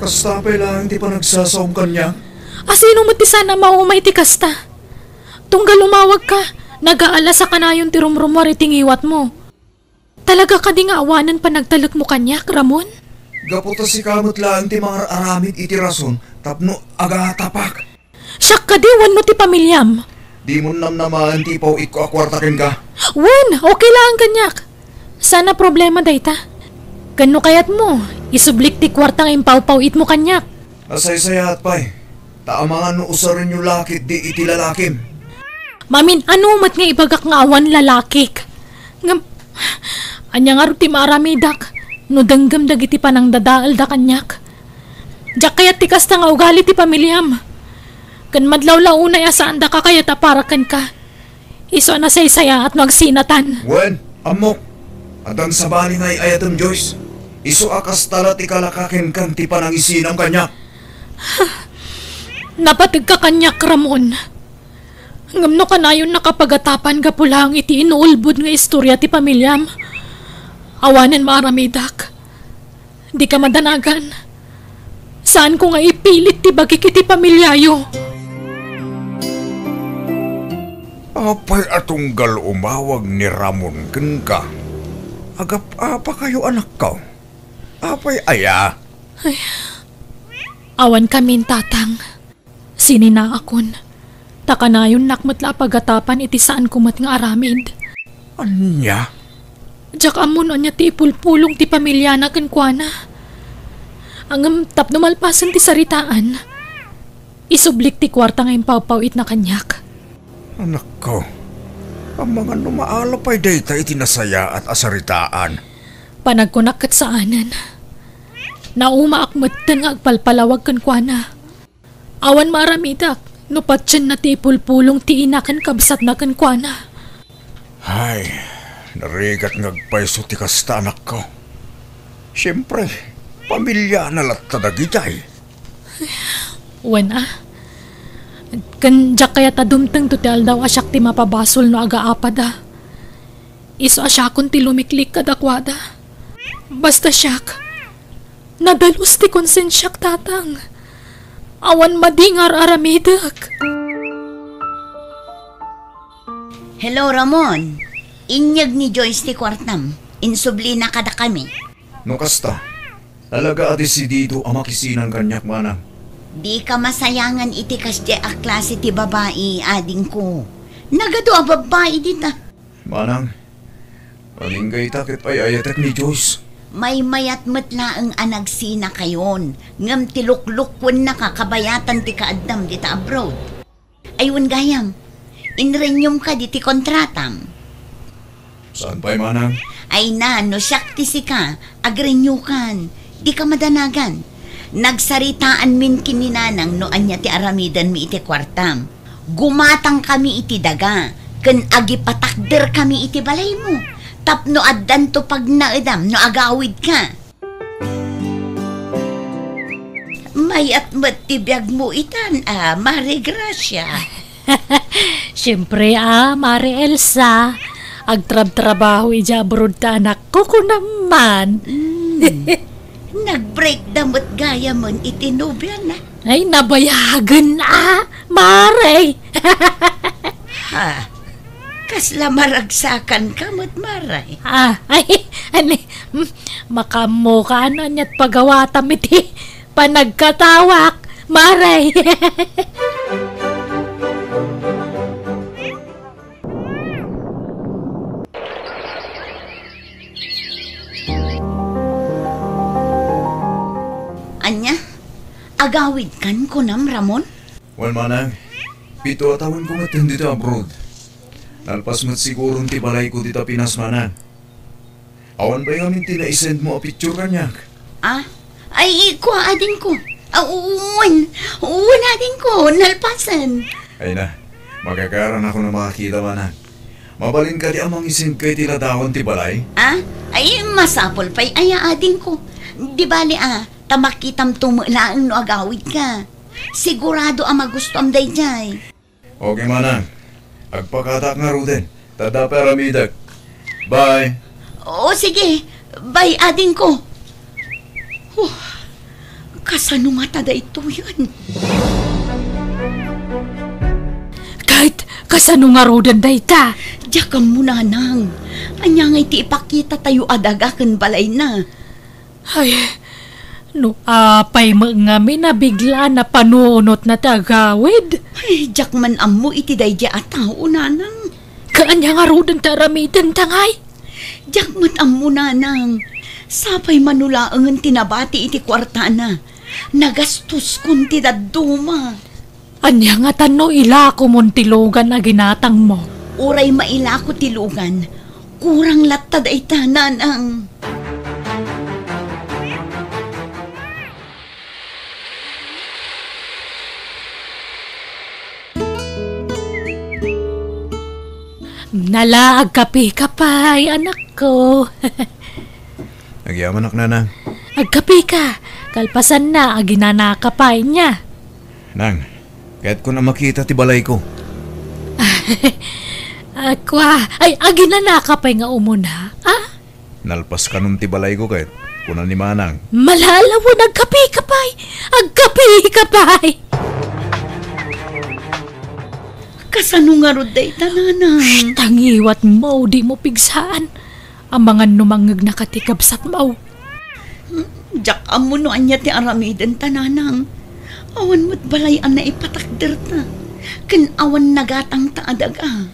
Kasta pa lang di pa nagsasaom kanya. Asino mo ti sana maumay ti kasta? Tunggal umawag ka, nagaala sa kanayon ti rumrumwar itingiwat mo. Talaga ka di nga awanan pa nagtalak mo kanyak, Ramon? Gaputa si kamot lang ti mga aramid iti rason, tapno agatapak. Siyak ka di, wan mo ti pamilyam. Di mo naman ti paw iko akwartakin ka. Wan, okay lang kanyak. Sana problema dayta. Kano kayat mo, isublik ti kwartang impaw-pawit mo kanyak. Asay-sayat pa'y. Taamangan no usarin yung lakit di iti lalakim. Mamin, ano mat nga ibagak nga awan lalakik? Ngam, anya nga ti maaramidak, no danggam dagiti panang dadaal da kanyak. Diyak kayat ti kasta nga ugali ti pamilyam. Kan madlaw-law unay asaan da ka kayat aparakan ka. Iso na say-saya at magsinatan. Wen, amok. At ang sabali nga'y ayatom Joyce. Iso akas tala ti kalakakin kan ti panang isinam kanyak. Napatig ka kanyak, Ramon. Ngamno ka na yun nakapagatapan ka pulang iti inuulbod nga istorya ti pamilyam. Awanan maaramidak. Di ka madanagan. Saan ko nga ipilit ti bagik iti pamilyayo? Apay atunggal umawag ni Ramon ken ka. Agap apa kayo anak ko? Apay aya? Awan kamin tatang. Sinina akon. Takanayon nakmatla pagatapan iti saan kumat nga aramid. Anya? Jak amon anya ti ipulpulong ti pamilya na kenkwana. Ang tapno malpasan ti saritaan. Isublik ti kwarta nga impawpawit na kanyak. Anak ko, ang mga numaalapay dayta iti nasaya at asaritaan. Panagkunak kat saanan. Naumaakmatan nga agpalpalawag kenkwana. Awan maramidak. No patyan na ti ipulpulong ti inakan kabsat na kenkwana. Ay, narigat ngagpaiso ti kasta anak ko. Siyempre, pamilya na latadagitay. Wen Kanjak kaya tadumteng tutel daw asyak ti mapabasol no agaapad Iso asyakon ti lumiklik kadakwada. Basta syak, nadalus ti konsensyak tatang. Awan madingar aramidak. Hello, Ramon. Inyag ni Joyce ti kwartam. Insubli na kada kami. No kasta, talaga ati si Dito ang makisinan kanyak manang. Di ka masayangan iti kasya a klase ti babae, ading ko. Nagado a babae dita. Manang, palinggay takit ay ayatek ni Joyce. May mayat matla ang anagsina kayon. Ngam tiluklukwan na kakabayatan ti kaadam dita abroad. Ayun gayam, inrenyum ka di ti kontratam. Saan pa'y manang? Ay na, no siyak ti sika, agrenyukan, di ka madanagan. Nagsaritaan min kininanang no anya ti aramidan mi iti kwartam. Gumatang kami iti daga, ken agipatakder kami iti balay mo. Tapno addan to pag naedam no agawid ka. Mayat mat ti biyag mo itan, Mare Gracia. Siyempre Mare Elsa. Agtrab-trabaho ija abroad ta anak ko naman. Nag-break damot gaya mon iti nobya na. Ay, nabayagan Mare. Ha? Kasla maragsakan ka mo't maray. Makamo ka niya't pagawatam iti panagkatawak, Maray. Anya, agawid kan ko nam, Ramon? Well, manang, pito atawan ko matin dito abroad. Nalpas mat siguro ti balay ko dito Pinas manang. Awan ba yung tinaisend mo a picture kanyak? Ay, kuha adin ko. Uwan adin ko, nalpasan. Ay na, magkakaroon ako na makakita manang. Mabalin ka di amang isend kay tila daon ti balay? Ay, masapol pa'y aya adin ko. Di bali tamakitam tumulaan no agawid ka. Sigurado ang magusto am dayjay. Okay manang, agpakatak nga ruden. Tada peramidag. Bye! O sige, bye adin ko. Kasano nga tada ito yun? Kahit kasano nga rodan day ta. Diyakam mo na nang. Anya nga iti ipakita tayo adagakan balay na. Ay, no apay nga minabigla na panunot na tagawid. Ay, diyak man amo iti dayja at tao nanang. Kaanya nga rodan taramitan tangay. Diyak mat amo nanang. Sapay manulaangan tinabati iti kwartana. Nagastos kun ti daduma. Anya nga tano ilako mon tilugan na ginatang mo. Uray mailako tilugan. Kurang latad ay tanan ang... Nalaag kape-kapay, anak ko. Nagyaman ak nanang. Agkape ka. Kalpasan na, aginanakapay niya. Nang, kahit ko na makita ti balay ko. Ay, aginanakapay nga umuna. Nalpas ka nun ti balay ko kahit kunan ni manang. Malalaw, agkape-kapay. Agkape-kapay. Kasano nga rod day tananang? Tangiwat mo, di mo pigsaan. Ang mga numangag nakatikabsat mo. Jak amo no anya ti aramiden tananang. Awan mo't balay ang naipatakder ta. Ken awan nagatang taadaga.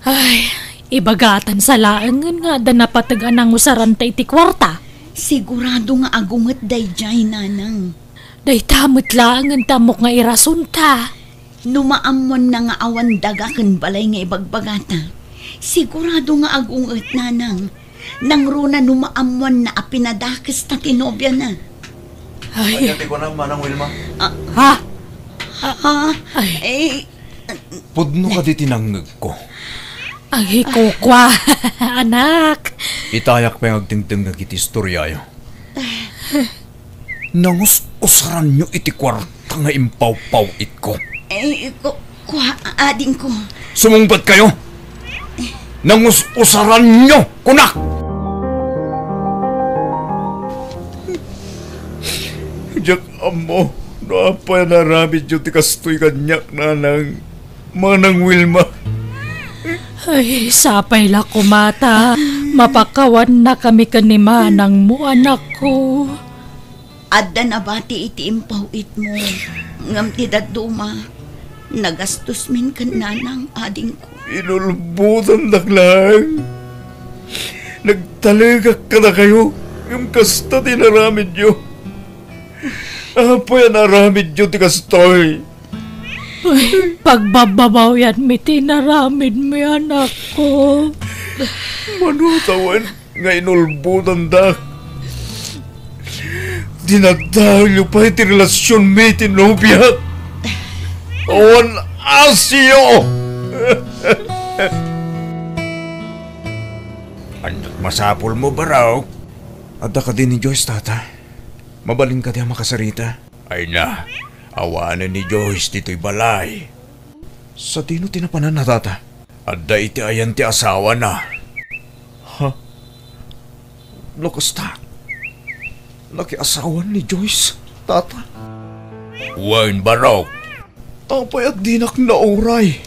Ay, ibagatan sa laangan nga da napatagan ang usaran ta iti kwarta. Sigurado nga agunget day jay nanang. Day tamot laangan tamok nga irasun ta. Numaamon na nga awan daga ken balay nga ibagbagata. Sigurado nga agunget nanang. Nang runa numaamon na apinadakes ta tinobya na. Ay, Pagkati ko na, Manang Wilma. ha? Ha? Ay. Pudno ka di tinangag ko. Ang hikukwa, anak. Itayak pa yung agtingting nga kiti istoryayo. Nangus usaran nyo iti kwarta nga impaw-paw it ko. Kuha, ading ko. Sumungbat kayo! Nangus usaran nyo, kunak! Jak amo, naapay naramid yung tikastoy kanyak nanang Manang Wilma. Ay, sapay la kumata. Mapakawan na kami kanimanang mo, anak ko. Adda na bati iti impawit mo. Ngam ti daduma. Nagastos min kan nanang ading ko. Inulbutan lang. Nagtaligak ka na kayo. Yung kasta tinaramid nyo. Apay naramid nyo tikastoy. Ay, pagbababaw yan, may tinaramid mo, anak ko. Manutawan nga inulbutan dak. Dinadahil pa iti relasyon may tinobya. Awan asyo! Anot masapol mo ba raw? Adda ka din ni Joyce, tata. Mabalin ka diya makasarita. Ay na, awanan ni Joyce dito'y balay. Sa dino tinapanan na, tata? Adda iti ayan ti asawa na. Ha? Lakas ta. Nakiasawan ni Joyce, tata. Wain baraw. Apay at dinak na oray.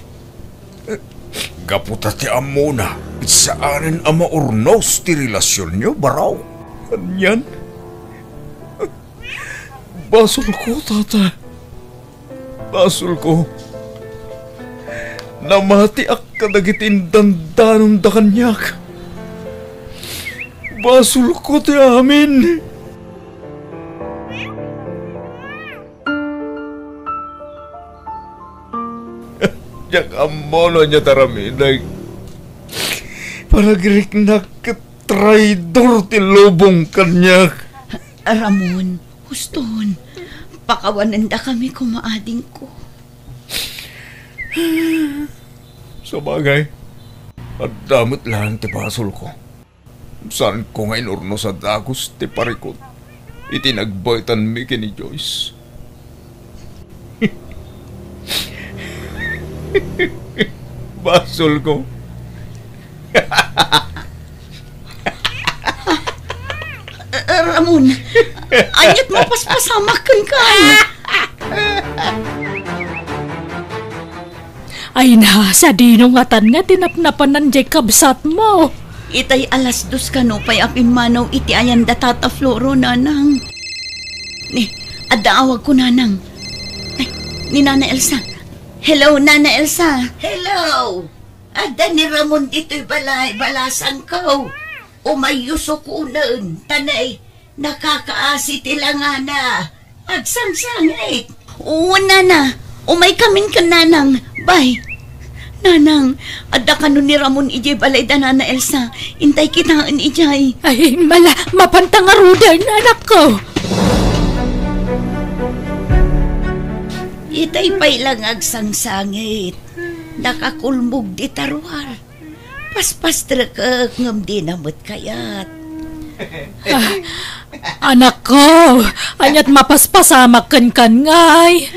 Gaputa ti amuna. Saanin ang maurnos ti relasyon nyo, baraw? Anyan? Basol ko, tata. Basol ko. Namati ak kadagitin dandanon da kanyak. Basol ko ti amin. Yak amono niya taraminag. Paragirik na katraidor ti lubong kanyak. Ramon, huston. Pakawanan da kami kumaading ko. Sa bagay, at damot lang ti basol ko. Saan ko nga inurno sa dagos ti parikot. Itinagbaytan mi kini Joyce. Basol ko. Ramon, anyat mo paspasamakan ka. Ay na, sa dinungatan nga tinapnapan ng Jacob sat mo. Itay alas dos ka no, pay apin manaw iti ayan da tata Floro, nanang. Ni, adda awag ko, nanang. Ay, ni Nana Elsa. Hello, Nana Elsa. Hello! Ada ni Ramon dito'y balay, balasan ko. Umayuso ko noon, tanay, nakakaasi tilanga na. Agsangsangit. Oo, Nana. Umay kamin ka, nanang. Bye. Nanang, adda ka nun ni Ramon ijay balay da, Nana Elsa. Intay kitaan ijay. Ay, mapantang arudan, anak ko. Itay pa'y lang agsangsangit. Nakakulmog di tarwar. Paspas trakak ngam di namot kayat. Anak ko, anyat mapaspasamakan kan ngay.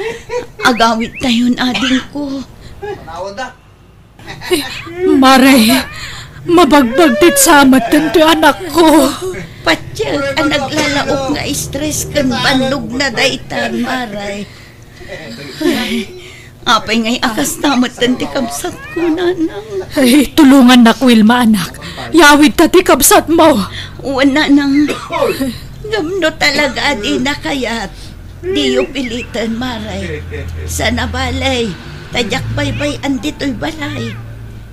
Agawit tayon ading ko. Maray, mabagbagtit samat tanto anak ko. Patyag ang naglalaok nga stress kan bandog na daytan, maray. Apay ngay akas namat ti kabsat ko, nanang. Ay, tulungan na ko, Wilma, anak. Yawid ta ti kabsat mo. Wala nang. Gamno talaga di na kayat. Di yung pilitan, maray. Sana balay. Tadyak baybay andito'y balay.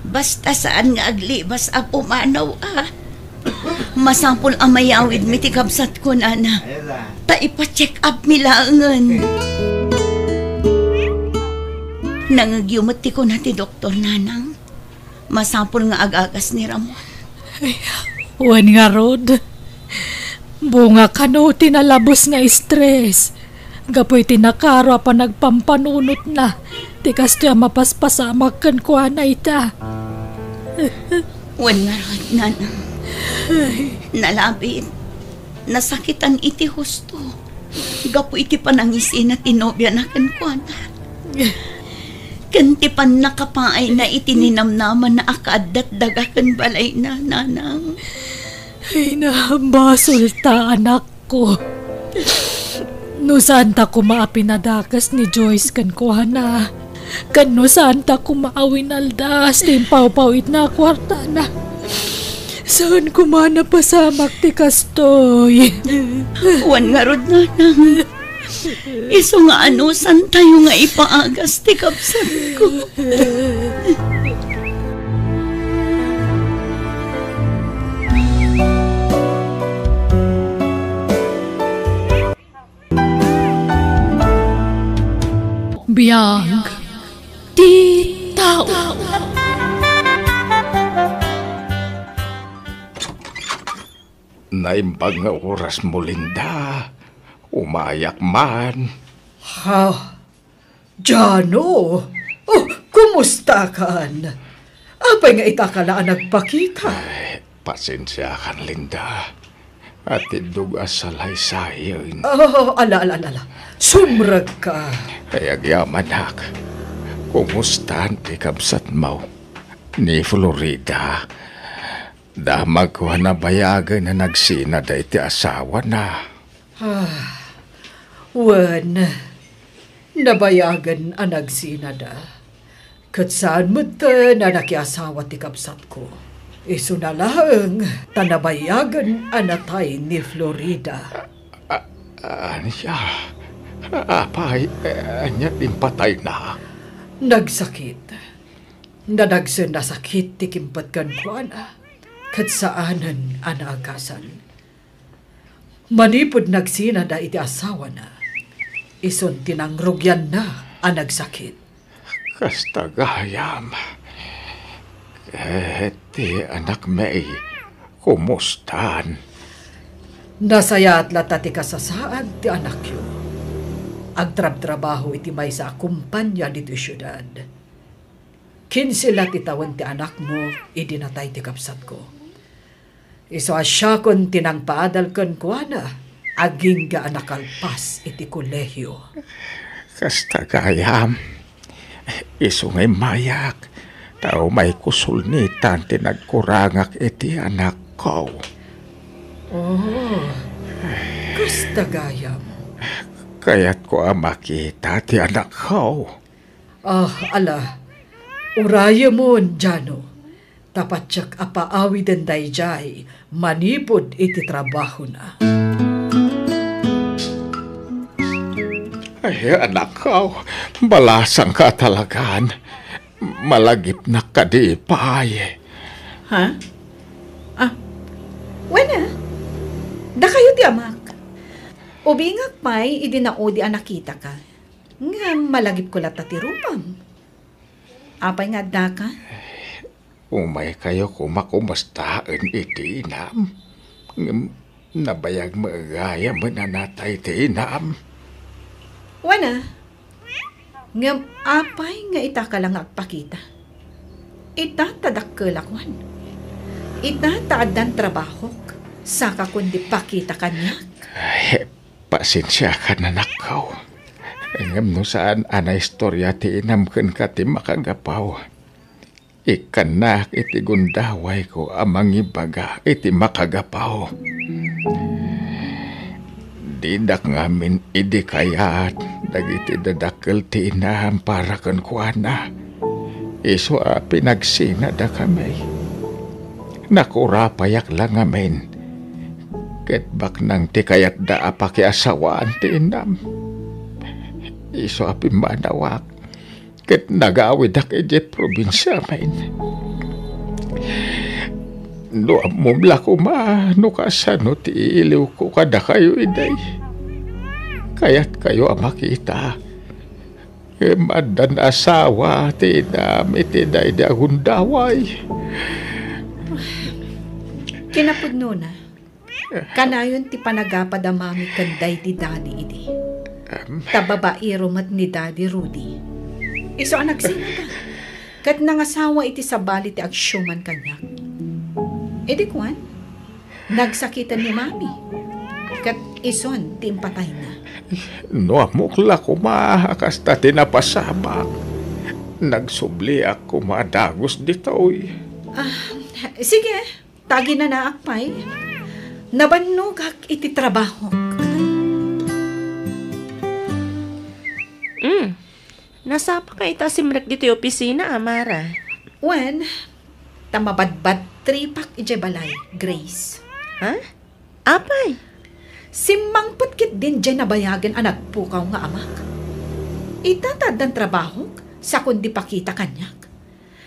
Basta saan nga aglibas a pumanaw Masampol ang mayawid mi ti kabsat ko, nana. Ta ipa-check up milangan. Nangagyumot ti ko na ti doktor, nanang. Masampol nga agagas ni Ramon. Wan nga, Rod. Bunga ka no, tinalabos nga stress. Gapoy tinakaro pa nagpampanunot na. Tikas tiya mapaspasamak kan kuha na ita. Wan nga, Rod, nanang. Nalabit. Nasakitan iti husto. Gapoy iti panangisin na tinobya na kan kuha na. Kanti pan nakapaay na itininamnaman na akadat dagakan balay na, nanang. Ay, nabasol ta, anak ko. No saan ta kumaapinadakas ni Joyce kan kuha na. Kan no saan ta kumaawin aldas, timpaw-pawit na kwarta na. Saan kumana pasamak ti kastoy? Wan nga, Rod, nanang. Iso nga anusan tayo nga ipaagas ti kabsat ko. Biyag ti tao. Naimbag nga oras mo, Linda. Umayak man. Ha? Jano? Oh, kumusta kan? Apay nga itakalaan nagpakita? Pasensya kan, Linda. At iduga sa laysayon. Oh, ala. Sumrag ka. Kaya gyamanak. Kumusta ang tikabsat mo? Ni Florida. Damag ko na bayagan na nagsina da iti asawa na. Wan, nabayagan ang nagsinada. Kat saan mo ta na nakiasawa ti kabsat ko? Iso na lang, tanabayagan ang natay ni Florida. Anya? Apay, anya impatay na. Nagsakit. Nadagsan na sakit ti kimpat kan ko na. Kat saanan ang naagasan. Manipod nagsinada iti asawa na. Ison tinangrugyan na ang nagsakit. Kastagayam. Ti anak may, kumustan? Nasaya at latati kasasaan ti anak yo. Agtrab-trabaho iti may sa kumpanya dito syudad. Kinsila ti tawan ti anak mo, idinatay ti kapsat ko. Iso asya kon tinang paadal kon kuana, aging ga anakalpas iti kolehyo. Kastagayam, iso ngay mayak, tao may kusulnitan tinagkurangak iti anak ko. Oh, kastagayam. Kaya't ko makita ti anak ko. Ala, uraya mo, Jano. Tapat siyak apaawi den dayjay, manipod iti trabaho na. Ay, anak ko, balasang ka talagaan. Malagip na kadipay. Ha? Wala. Da kayo ti amak. Ubingak pa'y idinaodi ang nakita ka. Nga malagip ko lata ti rupang. Apay nga da ka? Umay kayo kumakumastaan iti inam. Nabayag maagaya mananatay ti inam. Wala. Nga apay nga ita ka lang agpakita. Ita tadakkelakwan. Ita taadan trabahok. Saka kundi pakita kanya. Ay, pasensya ka na nakaw. Ngam no saan ana istorya ti inam ken ka ti makagapaw. Ikanak iti gundaway ko amang ibaga iti makagapaw. Didak ngamin idi kayat dagiti dadakkel ti inam para ken kuana. Iso pinagsina da kami. Nakurapayak lang ngamin. Ket bak nang ti kayat da apaki asawaan ti inam. Iso manawak. Ket nagawid dak ije probinsya main. No amumla ko no kasano ti iliw ko kada kayo iday. Kaya't kayo makita. Madan asawa ti dami ti day da hundaway. Kinapudno na. Kanayon ti panagapad amami kanday ti Daddy idi. Tababairo mat ni Daddy Rudy. Iso anak sino ka? Kat nangasawa iti sabali ti agsyoman kanyak. Edi kwan, nagsakitan ni Mami. Kat ison ti impatay na. No amukla ko kasta tinapasabak. Nagsubli ako madagos ditoy. Sige, tagi na naakpay. Nabannog hak iti trabaho. Nasapa ka ita simrek dito yung opisina, Amara. When, tamabadbad tripak ije balay, Grace. Ha? Apay? Simangput kit din dyan nabayagan anak pukaw nga amak. Itatad ng trabaho sa kundi pakita kanyak.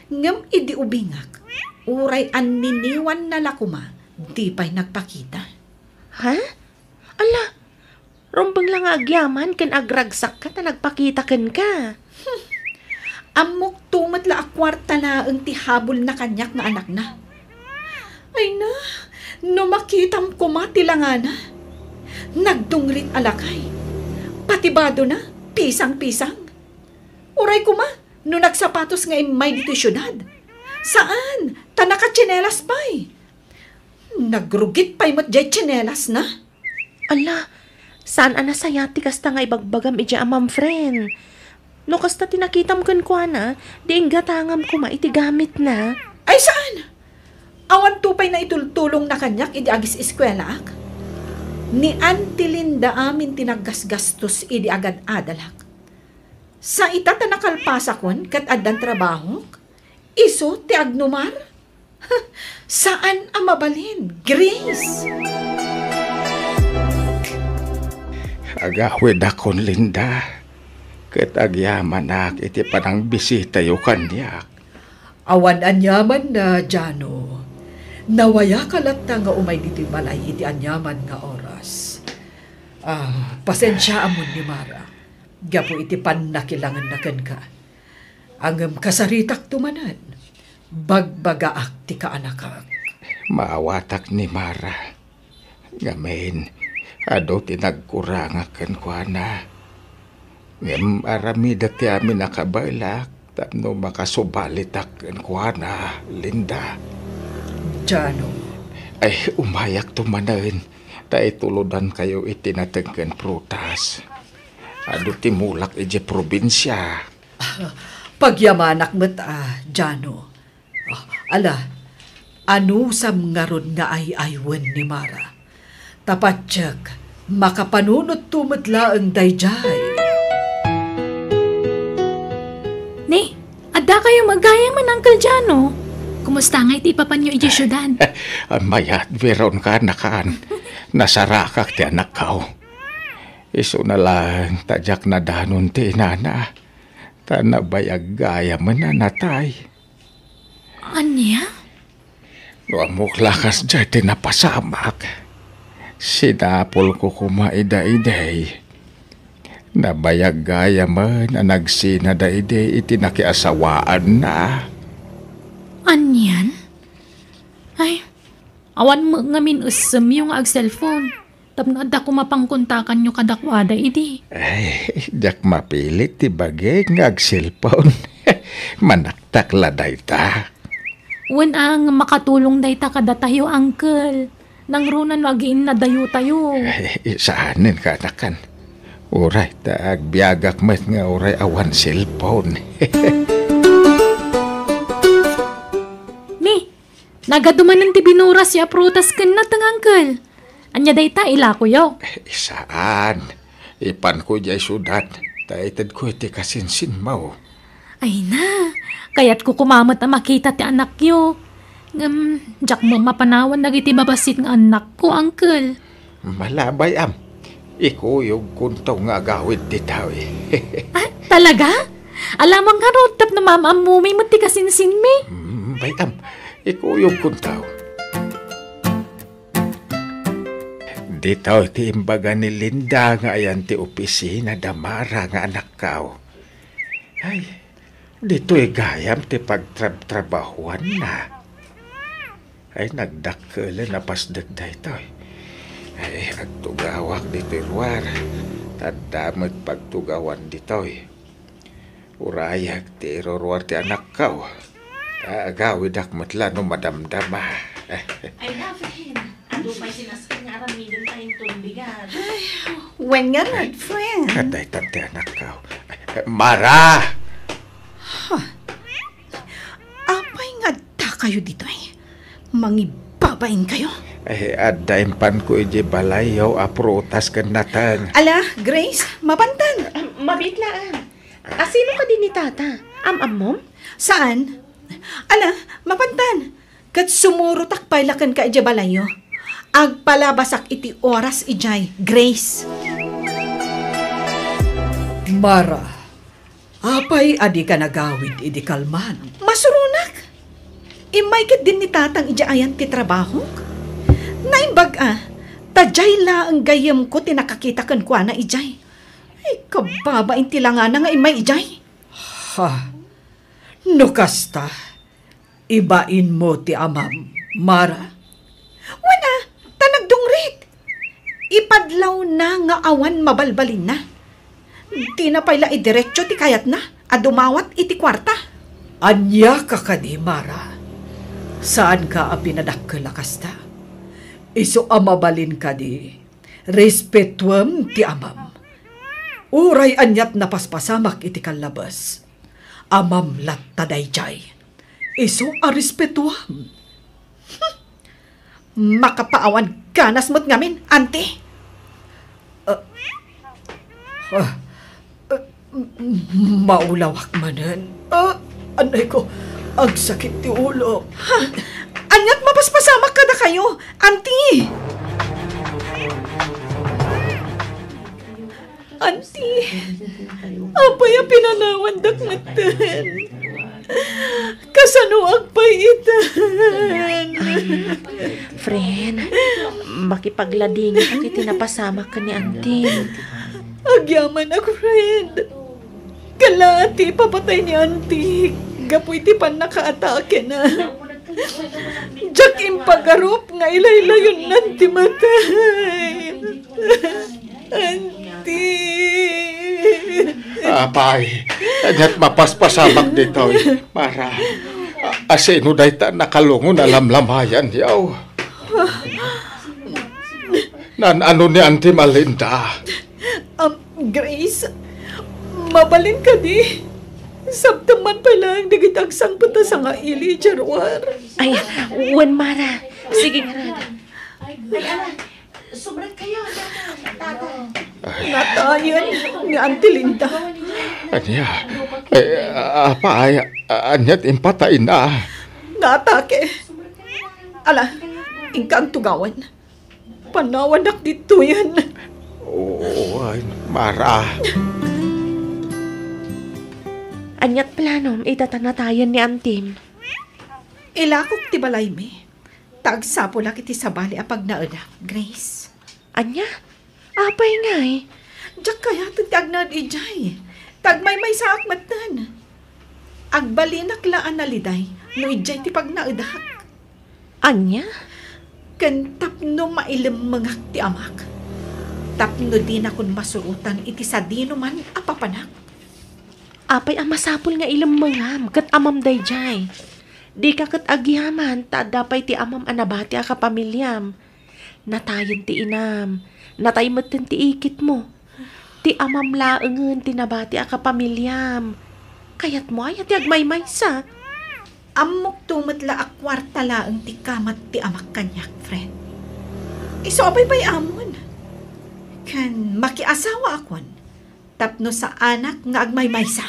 Ngam idi ubingak, uray an niniwan na lakuma, di pa'y nagpakita. Ha? Ala, rumbang lang agyaman kan agragsak ka na nagpakita kan ka. Amok tumatla akwarta na ang tihabol na kanyak nga anak na. Ay na, no makitam kumatilangana. Nagdungrit alakay. Patibado na, pisang-pisang. Uray kuma, no nagsapatos nga imay dito syudad. Saan? Tanaka tsinelas pa'y. Nagrugit pa'y mat jay tsinelas na. Ala, saan anasayati kasta nga ibagbagam ija amam friend? No kasta tinakitam kan kwa na, di ingatangam kuma iti gamit na. Ay saan? Awan tupay na itultulong na kanyak idi agis eskwela ak. Ni Auntie Linda amin tinaggasgastos idi agad adalak. Sa itata nakalpasa kon kat adan trabaho, iso ti agnumar? Saan ang mabalin? Grace! Agawid akon Linda. Ket agyaman ak iti panang bisita yu kanyak. Awan anyaman na, Jano. Nawaya kalata nga umay dito'y balay iti anyaman nga oras. Pasensya amon ni Mara. Gapo iti panakilangan na ken ka. Angem kasaritak tumanan. Bagbagaak ti kaanakak. Maawatak ni Mara. Ngamen, ado tinagkurangakan kwa na. Ngem aramida ti amin nakabalak. Tapno makasubalitak kwa na, Linda. Jano. Ay, umayak tumanan. Tay tuludan kayo itinatagkan prutas. Ado timulak ije probinsya. Pagyamanak mo't, Jano. Ala, anusam nga ron nga ay aywan ni Mara. Tapatsak, makapanunot tumatla ang dayjay. Ni, ada kayo magaya man, Uncle Jano. Kumusta nga iti papanyo iti syudad? Mayat, veron ka nakaan. Nasarakak ti anak kao. Iso na lang, tadyak na danon ti inana. Tanabayag gaya man na natay. Anya? Amok lakas dyan ti napasamak. Sinapol ko kumaida-iday. Nabayag gaya man na nagsinada-iday iti nakiasawaan na. Anyan? Ay, awan mo ngamin usam yung ag-cellphone. Tapno adda ko mapangkontakan nyo kadakwada, idi. Ay, dak mapilit ti bagay ng ag-cellphone. Manaktakla day ta. Wen ang makatulong day ta kada tayo, Uncle. Nang runan wagiin na dayo tayo. Ay, saanin ka nakan. Uray, ta agbiagak met nga uray awan cellphone. Nagaduman ng tibinuras ya prutas ken na tang, Uncle. Anya day ta ila kuyo. Isaan. Ipan ko jay sudan. Taitad ko iti kasinsin mo. Ay na, kaya't ko kumamat na makita ti anak yo. Jak mo mapanawan nagiti babasit ng anak ko, uncle. Malabay am. Ikuyog kuntaw nga gawid ditaw eh. Ah, talaga? Alamang nga rotap na mamamumay mo ti kasinsin mi. Bayam, ikuyog kuntaw. Ditaw ti imbaga ni Linda nga ayan ti opisina damara nga anak kao. Ay, dito'y gayam ti pagtrabahuan na. Ay, nagdakkel na pasdag da ito. Ay, agtugawak dito'y luar. Tadamot pagtugawan dito'y. Urayag ti iroruar ti anak kao. Agawid akmatla no madamdama. Ay, David. Ando pa'y sinaskan nga ramidin tayong tulbigan. When nga rin, friend. Kaday tante anak kao. Mara! Apay nga ta kayo dito eh. Mangibabain kayo. Ay, adaimpan ko iji balayaw aprutas kan natang. Ala, Grace, mapantan. Mabitlaan. Asino ka din ni tata? Am-am-mom? Saan? Ala, mapantan. Kat sumurutak pailakan ka ija balayo. Agpalabasak iti oras ijay, Grace. Mara, apay adi ka nagawid idi kalman. Masurunak. Imaykit din ni tatang ijaayan ti trabaho. Naimbag tajay la ang gayam ko tinakakita kan kwa na ijay. Ay, kababa inti lang nga na nga imay ijay. Ha, nukasta, ibain mo ti amam, Mara. Wana, tanagdungrit. Ipadlaw na nga awan mabalbalin na. Di na pala idiretso ti kayat na, adumawat iti kwarta. Anya ka kani, Mara. Saan ka ang pinadakkel kasta? Iso amabalin ka di, respetuam ti amam. Uray anyat napaspasamak iti kalabas. Amam lat tadayjay. Iso a respetuam. Makapaawan ganas mo't ngamin, auntie. Maulawak manan. Anay ko, agsakit ti ulo. Ha? Anyat mapaspasamak ka na kayo, auntie. Auntie, apay ang pinanawan dakmatan. Kasano agpayitan. Friend, makipaglading ako kiti napasama ka ni auntie. Agyaman ako, friend. Kalati, papatay ni auntie. Gapoy ti pan nakaatake na. Diyak impagarup nga ilaylayon nanti matay. Auntie. Apay, anyat mapaspasamak dito. Mara, asino day ta nakalungon alamlamayan yaw. Ano ni Auntie Malinda? Grace, mabalin ka di. Sabtaman pa lang digitagsang pata sa nga ili, Jarwar. Ay, Wan Mara. Sige nga. Ay, sobrang kayo. Natayan ni Auntie Linda. Anya, apay, anyat impatay na. Natake. Ala, ingkang tugawan. Panawanak dito yan. Oo, Mara. Anyat planom, itatanatayan ni Antim. Ilakok ti balay mi. Tagsapo lang iti sabali apag nauna, Grace. Anya? Apay nga eh. Diyak kaya tagnad ijay. Tagmay may sa akmatan. Agbalinak laan naliday, no ijay ti pag naudak. Anya? Kan tapno mailim mangak ti amak. Tapno din akong masurutan iti sadino man apapanak. Apay ang masapul nga ilang mangam, kat amam dayjay. Di ka kat agyaman, ta dapay ti amam anabati a kapamilyam. Natayin ti inam, natay matin ti ikit mo. Ti amam laengen ti nabati a kapamilyam. Kayat mo ay ti agmaymay sa. Amok tumatla a kwarta laeng ti kamat ti amak kanyak, friend. Iso abay bay amon. Kan makiasawa akon. Tapno sa anak nga agmaymaysa.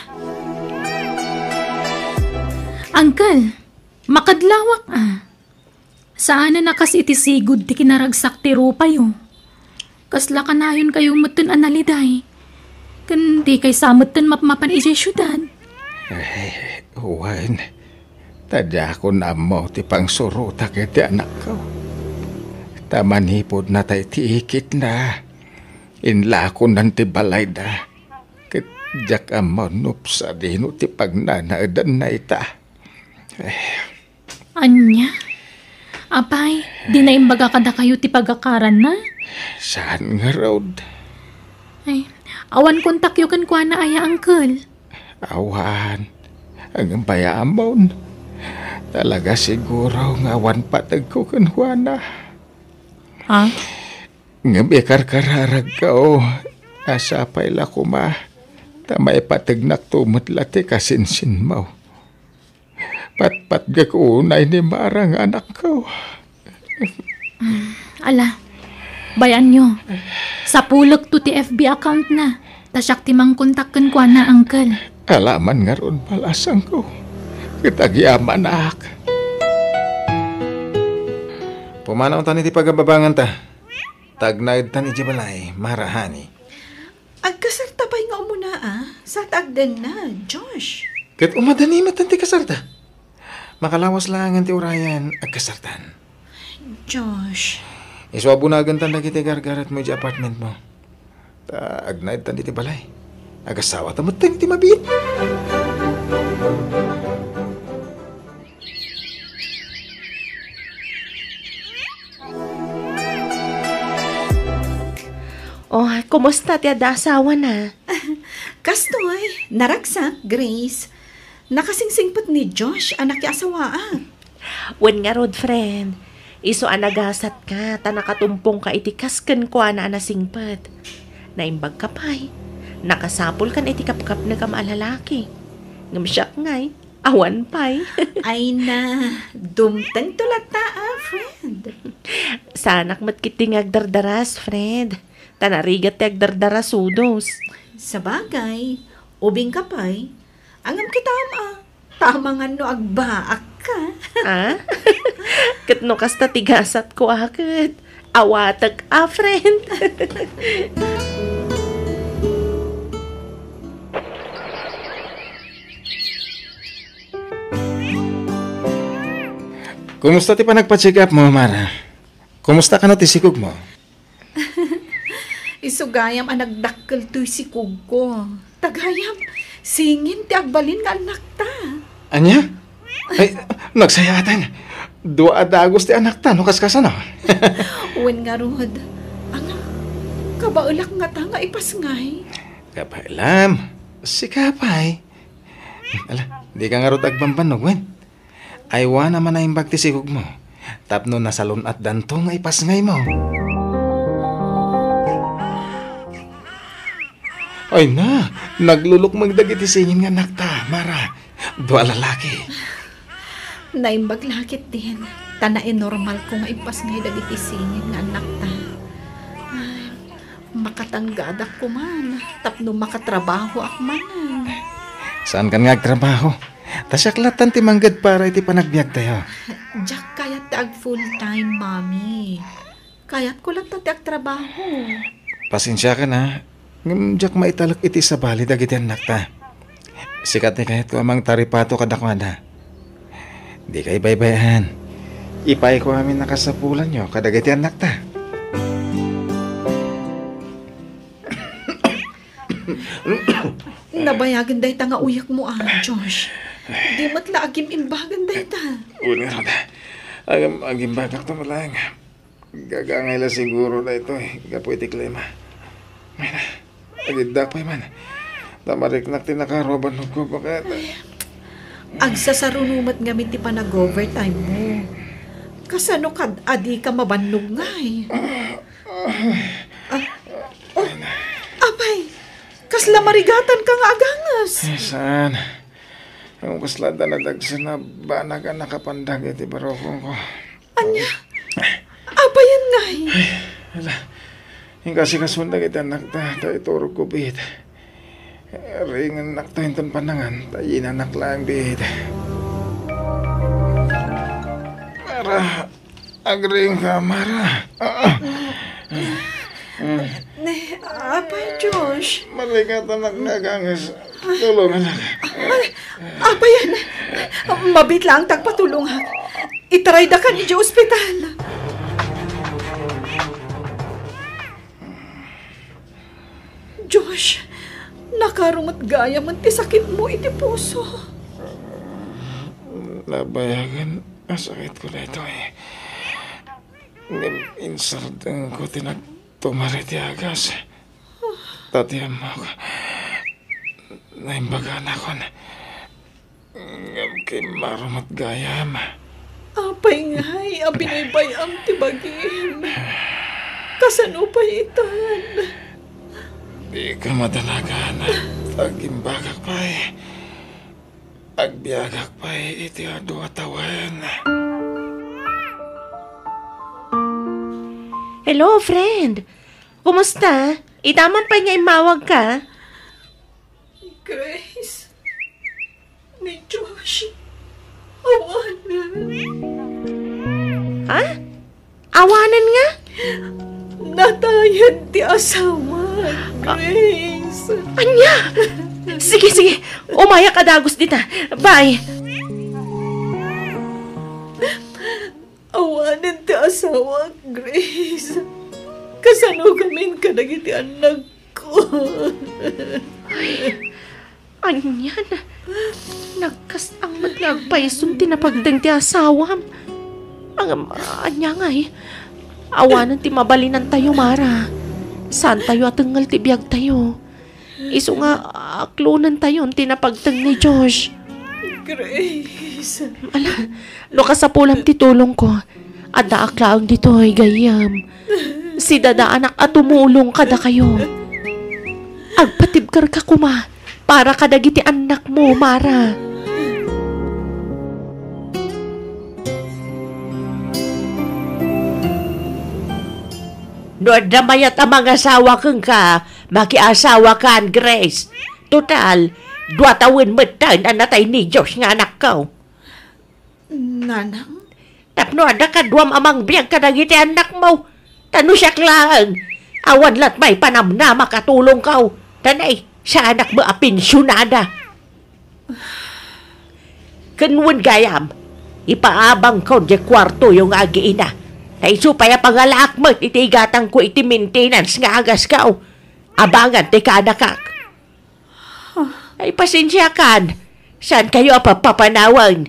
Uncle, makadlawak Saan na nakas itisigod ti kinaragsak ti rupayo? Kasla kanayon kayo mutun analiday. Kan di kay samutun mapmapan iti syudad. Juan, tadya ko na mo ti pangsuruta kiti anak ko. Tamanipod na tayo ti ikit na. Inla ko nan ti balay da. Kitjak amonop sa dino ti pagnanaadan na ita. Anya? Apay, di na imbaga kada kayo ti pagakaran na? Saan nga road? Ay, awan kontak yu kan kwa na aya, uncle. Awan, ang bayamon. Talaga siguro nga awan patag ko kan kwa na. Ha? Nga bekar-kararag ka o. Asapay la ko ma. Tamay patagnak tumot lati kasinsin mo. Pat-pat gakunay ni marang anak ko. Ala, bayan nyo. Sa pulok to ti FB account na. Tasyak ti mang kontakken kwa na, uncle. Alaman nga ron palasang ko. Kitagyaman ak. Pumanaw tani ti pagababangan ta. Tagnaid tani ti balay, marahani. Agkasartabay nga umuna sa tagden na, Josh. Kat umadani matan ti kasarta. Makalawas lang ang ti urayan agkasartan. Josh. Iswabunagan tan lagi ti gargarat mo di apartment mo. Ta agnaid tan ti balay. Agasawa tamot ti mabit. Oh, kumusta ti asawa na? Kastoy, naragsak, Grace. Nakasingsingpot ni Josh, anak ki asawaan. Wen nga rod, friend. Iso anagasat ka, ta nakatumpong ka iti kasken ko na anasingpot. Naimbag ka pa'y. Nakasapol kan iti kapkap na kamalalaki. Ngamsyak ngay, awan pa'y. Ay na, dumteng tulata friend. Sanak matkiting agdardaras, friend. Tanarigat ti agdardaras udos. Sa bagay, ubing ka pa'y. Angam kita tamangan no agbaak ka. Kat no kasta tigasat ko akit. Awatag friend. Kumusta ti pa nagpa-check up mo, Mara? Kumusta ka na ti sikog mo? Isugayam ang nagdakkel to'y sikog ko. Tagayam, singin ti agbalin nga anak ta. Anya? Ay, nagsayatan. Dua adagos ti anak ta, no kaskasa na. Uwen nga rod, anak, kabaulak nga ta nga ipasngay. Kapailam, si Kapay. Ala, di ka nga rod agbambanog, wen. Aywa naman na imbag ti sikog mo. Tapno nasalon at danto nga ipasngay mo. Ay na, naglulok magdagit isingin nga nakta, Mara. Dua lalaki. Naimbag lakit din. Tanain normal ko nga ipasngay dagit isingin nga anak ta. Ay, makatanggadak ko man. Tapno makatrabaho ak man. Saan kan nga agtrabaho? Tasyaklatan ti manggad para iti panagbiag tayo. Jack, kayat ti ag full-time, mami. Kayat ko lang tati ag trabaho. Pasensya ka na. Jack maitalak iti sa bali dagiti anak ta. Sikat ni kahit ko amang taripato kadakwada. Di kay baybayan. Ipay ko amin nakasapulan nyo kadagiti anak ta. Nabayagan day ta nga uyak mo Josh. Di matla agim imbagan day ta. Una rada. Agim bagak to malang. Gagangay la siguro na ito Gapo iti klima. May na. Agidak pa man. Tamariknak tinakaroban ko bakit. Agsasarunumat nga ti pa nag-overtime mo. Kasano kad adi ka mabannog ngay. Apay, kasla marigatan ka nga agangas. Saan? Ang kaslada na dagsa na banaga nakapandag iti barokong ko. Anya? Apayan ngay. Yung kasi kasunda kita anak tayo turog ko bihit. Ringan anak tayo yung panangan, tayo anak lang bihit. Mara, agring ka, Mara. Apay, Josh. Malikat anak nagangas. Tulungan anak. Apay yan. Mabit lang tagpatulong ha. Itaray da ka ni Joe ospital. Josh, nakarumot gaya man ti sakit mo iti puso. Labayagan, masakit ko na ito eh. Insardang ko tinagtumari ti agas. Tatiyan mo ko. Naimbagan ako na. Ngam kay marumat gayam. Apay ngay, abinaybay ang tibagin. Kasano pa itan? Di ka madalagan. Agimbagak pa eh. Agbiagak pa eh. Iti ado atawan. Hello, friend. Kumusta? Itaman pa niya imawag ka? Grace, ni Josh, awanan. Ha? Awanan nga? Natayan ti asawa, Grace. Anya? Sige. Umaya ka dagos dita. Bye. Awanan ti asawa, Grace. Kasano gamin ka nagiti anak ko. Anyan. Nagkasang matlagpaisun tinapagdang ti asawam. Anya nga eh. Awanan ti mabalinan tayo, Mara. Saan tayo atengal ti biyag tayo? Iso nga aklunan tayo tinapagdang ni Josh. Grace. Ala, lukas sa pulam ti tulong ko. Ada aklaang dito ay gayam. Si dada anak at tumulong kada kayo. Agpatibkar ka kuma para kadagiti anak mo, Mara. Doon na mayat ang mga asawa kang ka, makiasawa ka, Grace. Total, 2 taon matan na natay ni Diyos nga anak ko. Nanang? Tapno ada ka duwam amang biyag ka nagiti anak mo. Tano siya klaan. Awan lat may panamna makatulong ka. Tanay, sa anak mo apinsyonada. Kanwan gayam, ipaabang ko di kwarto yung agiina. Naiso paya pangalaak mo, itigatang ko iti maintenance nga agas ka. Abangan, ti kadakak. Ay pasensya kan. Saan kayo papapanawan?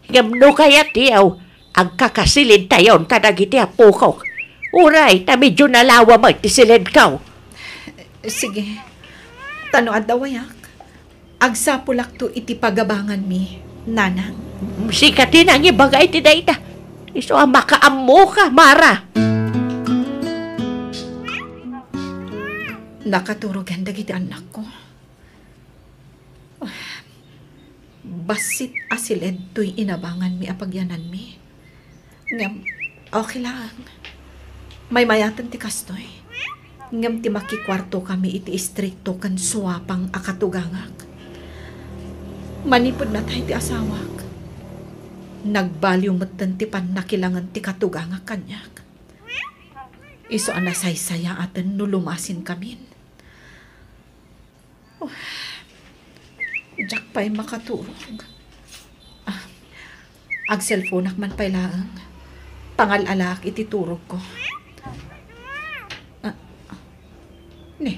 Ngamno kaya tiyaw, ang kakasilid tayon kadagiti apukok. Uray, ta medyo nalawa mo ti silid ka. Sige. Tano at dawayak. Agsapulak to iti pagabangan mi, nanang. Sikatin ang ibagay ti dayta. Iso ang makaammo ka, Mara. Nakaturugan dagiti anak ko. Basit asiled to'y inabangan mi apagyanan mi. Ngam, okay lang. May mayatan ti kastoy. Ngam ti makikwarto kami iti istrikto kan suwapang akatugangak. Manipod na tayo ti asawak. Nagbaliw matan ti panakilangan ti katugangak kanyak. Iso anasaysaya atin nulumasin kamin. Jack pa'y makaturog. Ag-cellphone man pa'y laang. Pangal-alak iti turog ko. Ne,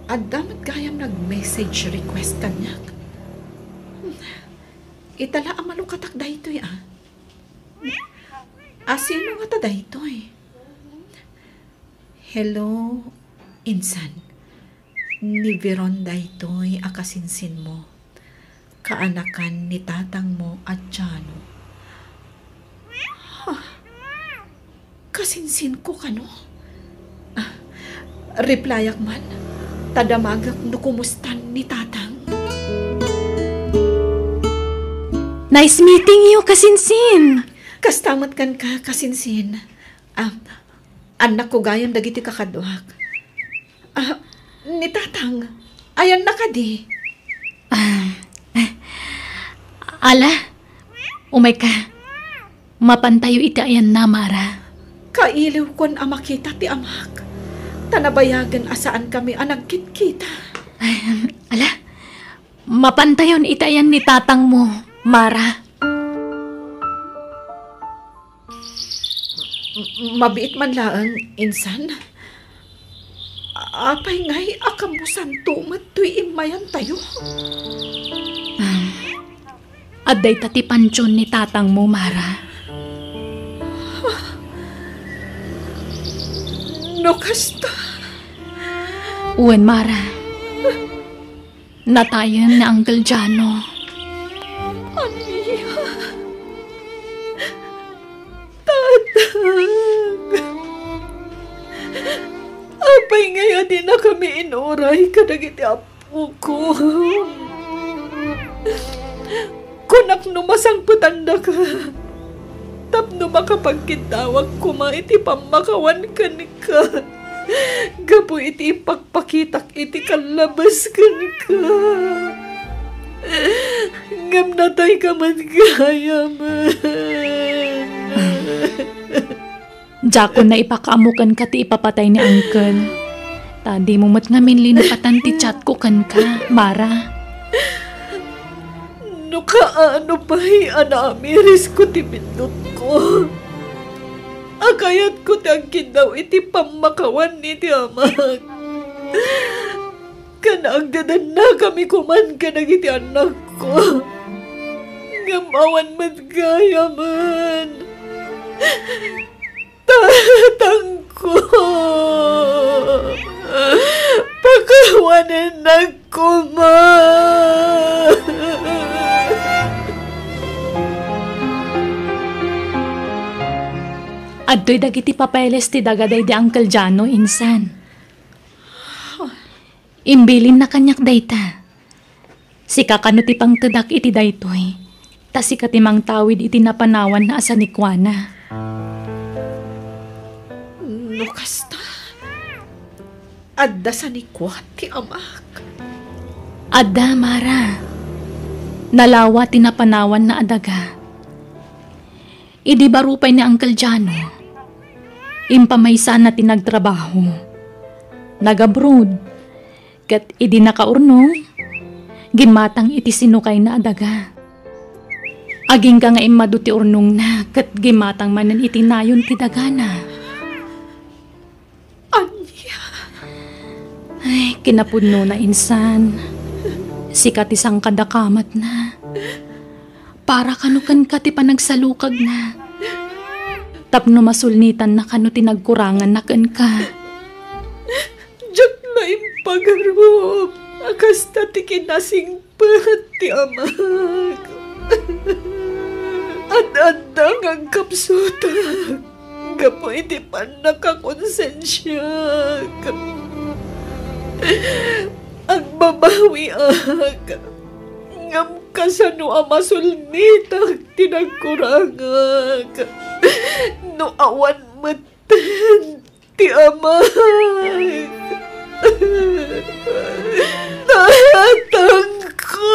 adamat gayam nag-message request kanyak. Itala ang malukatak daytoy sino nga ta daytoy? Hello, insan. Ni Veron daytoy akasinsin mo. Kaanakan ni tatang mo at Jano. Kasinsin ko kano? Replyak man, tadamagak no kumustan ni tatang. Nice meeting you, kasinsin. Kastamat kan ka, kasinsin. Anak ko gayam dagiti kakaduhak. Ni tatang, ayan na ka di. Ala, umay ka. Mapantayo iti ayan na, Mara. Kailiw kon amakita ti amak. Tanabayagan asaan kami anagkit-kita. Ala, mapantayon iti ayan ni tatang mo, Mara. Mabiit man lang, insan. Apay ngay akamusan tumat tuy imayan tayo. Aday tati pansyon ni tatang mo, Mara. No kasta. Uwan, Mara. Natayan na Uncle Jano. Aniya. Tatang. Apay ngayon din na kami inuray kadagiti apo ko. Kunak numasang patanda ka. Tapno makapagkitawag kuma iti pamakawan ka ni ka. Gapo iti ipagpakitak iti kalabas ka ni ka. Ngam natay ka man kaya man. Diyakon na ipakaamukan ka ti ipapatay ni Uncle. Tadi mo mat ngamin linapatan ti chat ko kan ka, Mara. No kaano pahi anamiris ko ti bindot ko. Akayat ko ti agkin daw iti pamakawan ni ti amak. Kanaagdadan na kami kuman ka nagiti anak ko. Ngamawan mat gaya man. Tatang ko. Pakawanan na ko man. Adto'y dagiti papeles ti dagaday di Uncle Jano, insan. Imbilin na kanyak dayta. Si kakano ti pangtedak iti daytoy. Ta si katimang tawid iti napanawan na asa ni Kuana. No kasta. Adda sa ni ti amak. Adda, Mara. Nalawa ti napanawan na adaga. Idi barupay ni Uncle Jano. Impamaysa na tinagtrabaho. Nag-abroad. Kat idi nakaurno. Gimatang iti sinukay na adaga. Aging ka nga imado ti urnong na. Kat gimatang manan iti nayon ti dagana. Anya. Ay, kinapudno na insan. Sikat isang kadakamat na. Para kanukan ka ti panagsalukag na. Tapno masulnitan na kano tinagkurangan na kan ka. Diyak na impagarup. Akasta ti kinasing ti amak. At andang ang kapsutak. Gapo iti pan nakakonsensyak. Ang babawi ak. Ngam kasano amasulnitag tinagkurangag. No awan matan ti amak. Tatang ko.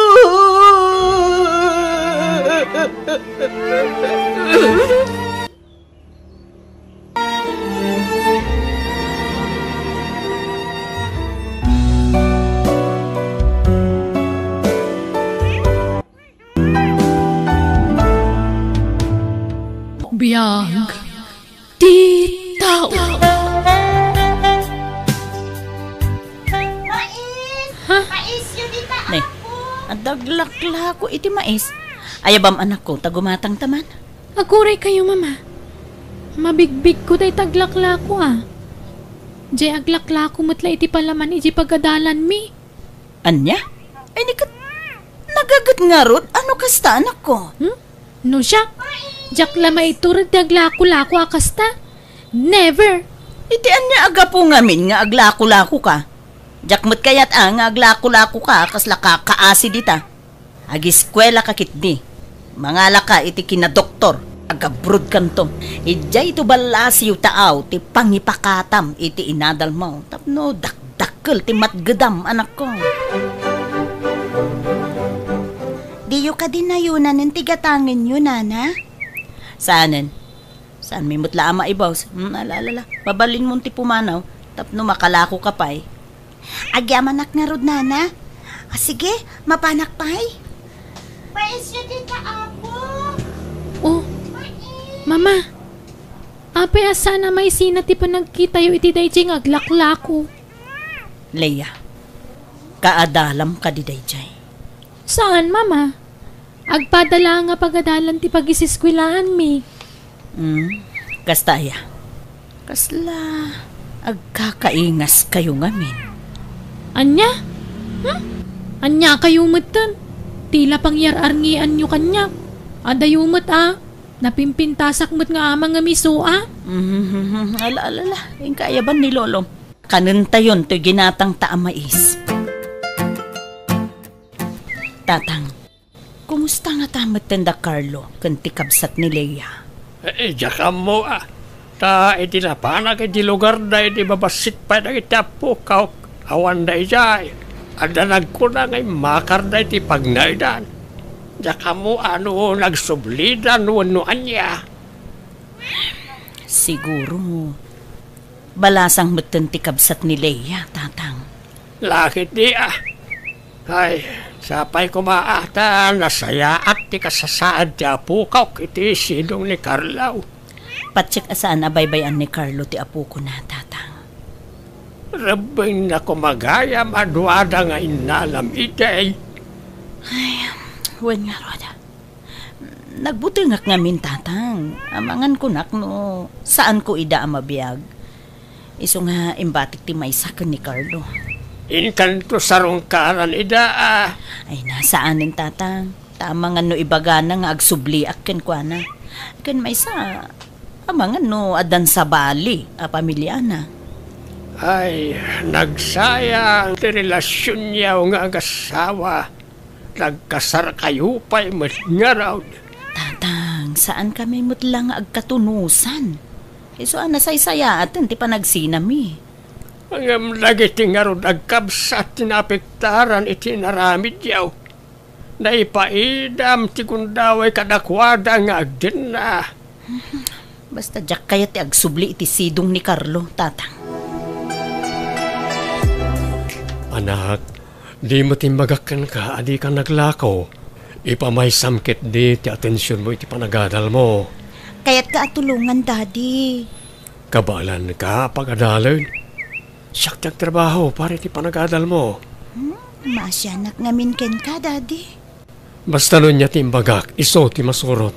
Biyag ti tao. Mais yun ita ako. Adaglakla ko iti mais. Ayabam anak ko, tagumatang taman. Aguray kayo, mama. Mabigbig ko day taglakla ko Jay aglakla ko matla iti palaman iti pagadalan mi. Anya? Ay nikat. Nagagat nga rod, ano kasta anak ko? No siya? Jak lama iturad ti aglako-lako akasta? Never! Iti anya aga po ngamin nga aglako-lako ka. Jak mo't kayat nga aglako-lako ka kasla ka kaasi dita. Agiskwela ka kitni. Mangala ka iti kinadoktor. Agabrod kanto. Ijay to balas yu taaw ti pangipakatam iti inadal mo. Tapno dakdakkel ti matgedam anak ko. Diyo ka din nayunan ng tigatangin yun, Nana? Saanen? Saan may mutla ama ibaws? Alalala. Babalin mo ti pumanaw. Tapno makalako ka pa'y. Agyamanak nga rod, Nana. Sige, mapanak pa'y. Pais yun din ka, Apo. Oh, Mama. Apay asana may sina ti panagkita yu iti dayjay aglaklako. Leia, kaadalam ka di dayjay. Saan, Mama? Agpadala nga pagadalan ti pag-isiskwilaan mi. Kastaya. Kasla, agkakaingas kayo ngamin. Anya? Anya kayo mutan? Tila pangyararngian nyo kanya. Adayo mut napimpintasak mut nga amang nga miso Ala, yung kayaban ni Lolo. Kanunta yun to ginatang taamais. Tatang, kumusta nga tamat tanda Carlo kanti kabsat ni Leia? Diyan mo Ta iti napanag iti lugar da iti babasit pa na iti apo kaw awan da ijay. Ada nagkuna ngay makar da iti pagnaidan. Diyan mo nagsublidan wanuan niya. Siguro, balasang matanti kabsat ni Leia, tatang. Lakit di Ay, sapay kumaata, nasaya at ti kasasaad ti apo kaw iti sidong ni Carlo. Patsik asaan abaybayan ni Carlo ti apo ko na, tatang. Rabing na kumagaya madwada nga inalam itay. Ay, wen nga roda. Nagbuti ngak ngamin, tatang. Amangan ko nak no, saan ko ida amabiyag. Iso nga imbatik ti maysakan ni Carlo. Inkanto sarong karan ida Ay, nasaanin, tatang. Tama nga no ibagana nga agsubli akin kwa na. Akin maysa, amangan no adan sa bali, pamilya na. Ay, nagsayang ti relasyon niya nga agasawa. Nagkasar kayo pa'y nga raw. Tatang, saan kami mutlang agkatunusan? Iso nasaysaya atin ti panagsinami. Ang lagi tingarod agkabsat tinapektaran iti naramid yaw. Naipaidam ti kundaway kadakwada nga agdin na. Basta jak kaya ti agsubli iti sidong ni Carlo, tatang. Anak, di mo timbagakan ka, adi ka naglakaw. Ipamay samkit di ti atensyon mo iti panagadal mo. Kaya't ka atulungan, Daddy. Kabalan ka pagadalan. Siyak trabaho para iti panagadal mo. Masyanak ngamin ken ka, Daddy. Basta nun niya timbagak, iso ti masurot.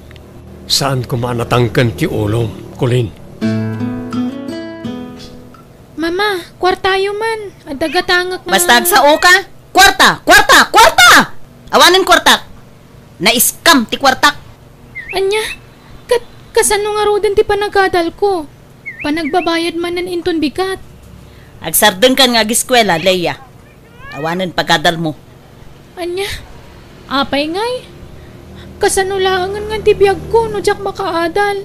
Saan kumanatangkan ti ulom, kulin. Mama, kwartayo man. Adagatangak na. Basta agsao ka. Kwarta! Awanin kwarta. Na-scam ti kwartak. Anya, kasano nga rodan ti panagadal ko. Panagbabayad man ng inton bigat. Agsardeng kan nga giskwela, Leia. Awanin pagkadal mo. Anya, apay ngay. Kasanulangan nga tibiyag ko no jak makaadal.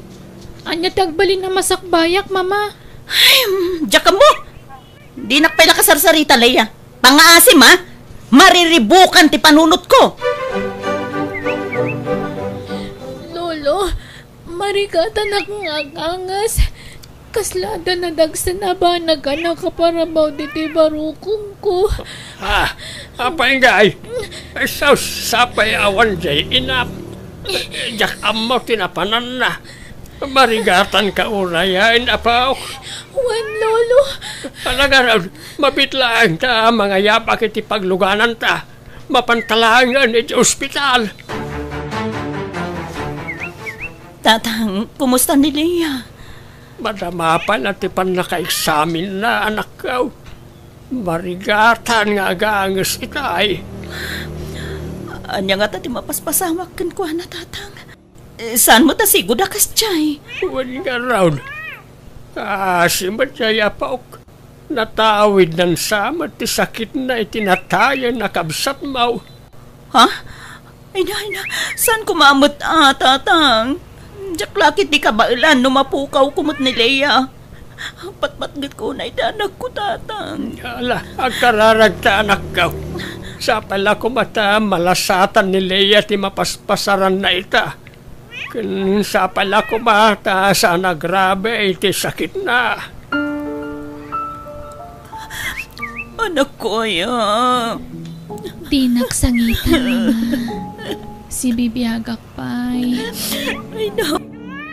Anya tagbalin na masakbayak, Mama. Ay, jak mo. Di nakpay nakasarsarita, Leia. Pangaasim, mariribukan ti panunot ko. Lolo, marikatan akong agangas. Kaslada na dagsan na ba naganak ka para ba diti barukong ko? Apay ngay. Sapay awan jay inap. Jak amaw tinapanan na. Marigatan ka unayan, apaw. Wan, Lolo. Alaga, mabitlaan ta mga yapak iti pagluganan ta. Mapantalangan iti ospital. Tatang, kumusta ni Leia? Madamapan at ipan naka-examin na anak ko. Marigatan nga agangas itay. Anya nga tati mapaspasamak kan kuha na, tatang. Saan mo ta sigod akas chay? Huwag nga raw. Simat siya yapaok. Natawid ng samat ti sakit na itinatayan na kabsat mau. Ha? Ay na, saan kumamot tatang? Jak lakit di ka bailan no mapukaw kumot ni Leia. Patmatgit ko na idanak ko, tatang. Ala, agkararagta anak ka. Sa pala ko mata malasatan ni Leia ti mapaspasaran na ita. Kun sa pala ko mata sana grabe iti sakit na. Anak ko, ya. Di naksangitan, Mama. Si bibiyagak pa'y. Ay, na.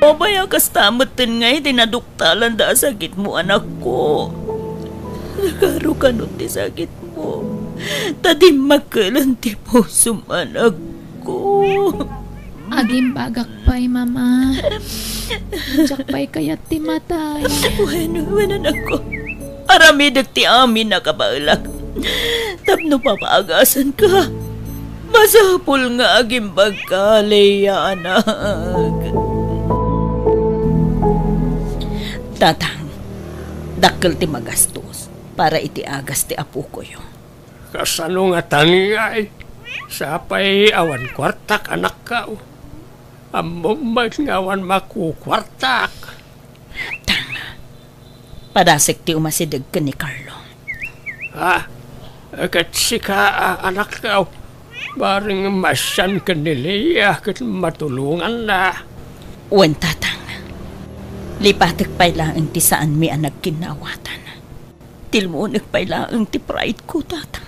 Babaya kastamatan ngay, dinaduktalan da sakit mo, anak ko. Nagaro ka nun ti sakit mo. Tadi makalan ti puso, anak ko. Aging bagak pa'y, Mama. Jak pa'y kayat ti matay. Bueno, anak ko. Aramidag ti amin na kabalak. Tapno papaagasan ka. Masapul nga aging bagkaleya, anak. Tatang, dakkel ti magastos para iti agas ti apo ko yo. Kasano nga taniyay? Sapay awan kwartak anak ka. Amumag ngawan makukwartak. Tanga, padasik ti umasidag ka ni Carlo. Ha? Kat sika anak ka. Baring masyan ka ni Leia kat matulungan na. Uwan, tatang. Lipatek pa'y laang ti saan mi ang nagkinawatan. Tilmunik pa'y laang ti pride ko, tatang.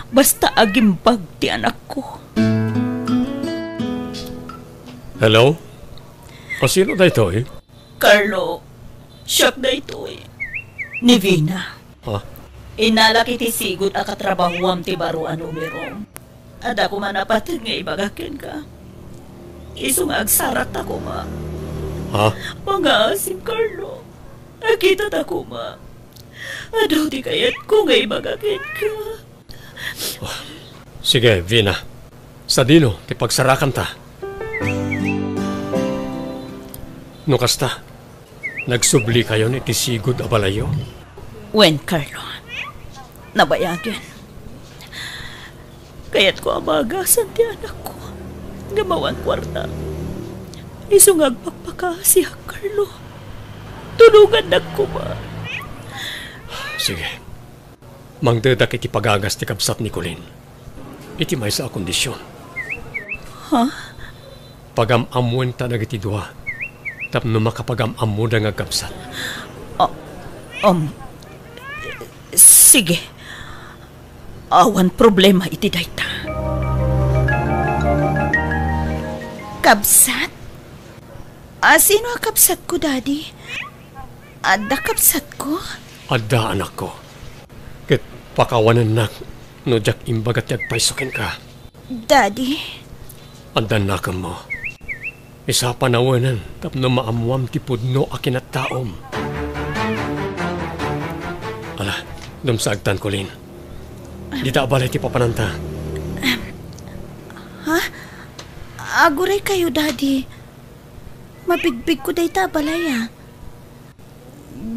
Basta agimbag ti anak ko. Hello? O sino da ito eh? Carlo, siyak da ito eh. Ni Vina. Ha? Inalaki ti sigot a katrabahuam ti baruan umirong. Ada ko man apatin nga ibagakin ka. Iso nga agsarat ako, ma. Ha? Pangaasim, Carlo. Nakita ta ko, ma. Adaw di kayat ko nga ibagakin ka. Oh, sige, Vina. Sa dino, ti pagsarakan ta. No kasta, nagsubli kayo ni ti sigod a balayo? Wen, Carlo. Nabayagin. Kaya't ko amagasan ti anak ko. Gamawang kwarta. Isungag pagpakasiya, Carlo. Tulugan na ko ba? Sige. Mangdadak iti pagagas ti kabsat ni Colin. Iti may sa kondisyon. Ha? Pagamamuan ta nagiti dua. Tapno makapagamamu da nga kabsat. Sige. Awan problema iti dayta. Kabsat? Sino ang kabsat ko, Daddy? Ada kabsat ko? Ada anak ko. Ket pakawanan nak no jak imbagat yagpaisokin ka. Daddy? Ada nakam mo. Isa panawanan tapno maamuam ti pudno akin at taom. Ala, dumsagtan ko lin. Di ta balay ti papananta. Ha? Aguray kayo, Daddy. Mabigbig ko day ta balaya.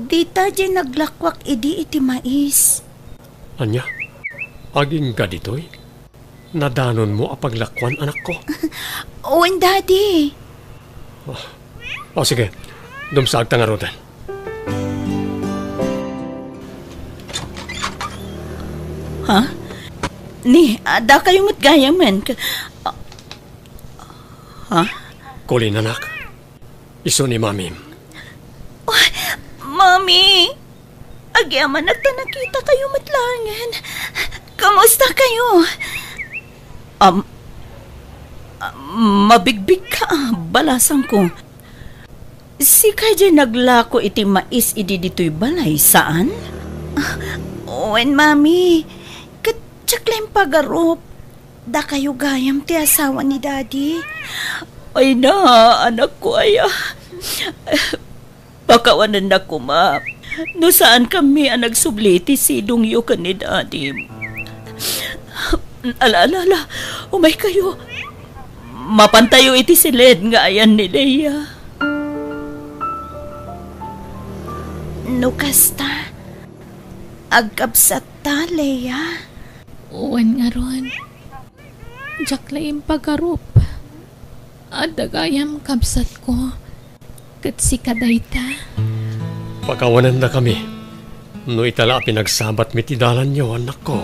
Di ta dyan naglakwak iti mais. Anya? Aging ka dito'y? Nadanon mo apaglakwan, anak ko? Owen, Daddy. Sige. Dumsag ta nga rodan. Ha? Ni, ada kayong matgayaman. Ha? Colin, anak. Iso ni Mami. Oh, Mami! Agyaman nagta nakita kayo matlangan. Kamusta kayo? Mabigbig ka, balasang ko. Si Kajay naglako iti mais idi dito'y balay, saan? Owen, Mami, katsaklaim pagarop. Da kayo gayam ti asawa ni Daddy. Ay na, anak ko ay. Pakawanan na ko, ma. No saan kami ang nagsubliti si Dungyo ka ni Daddy. Ala, umay kayo. Mapantayo iti si Led nga ayan ni Leia. No kasta, agkapsat ta, Leia. Uwan nga ron. Jaklaim pagarup. At dagayam kabsat ko. Kat si kadayta. Pagkawanan na kami. No itala pinagsabat mitidalan niyo, anak ko.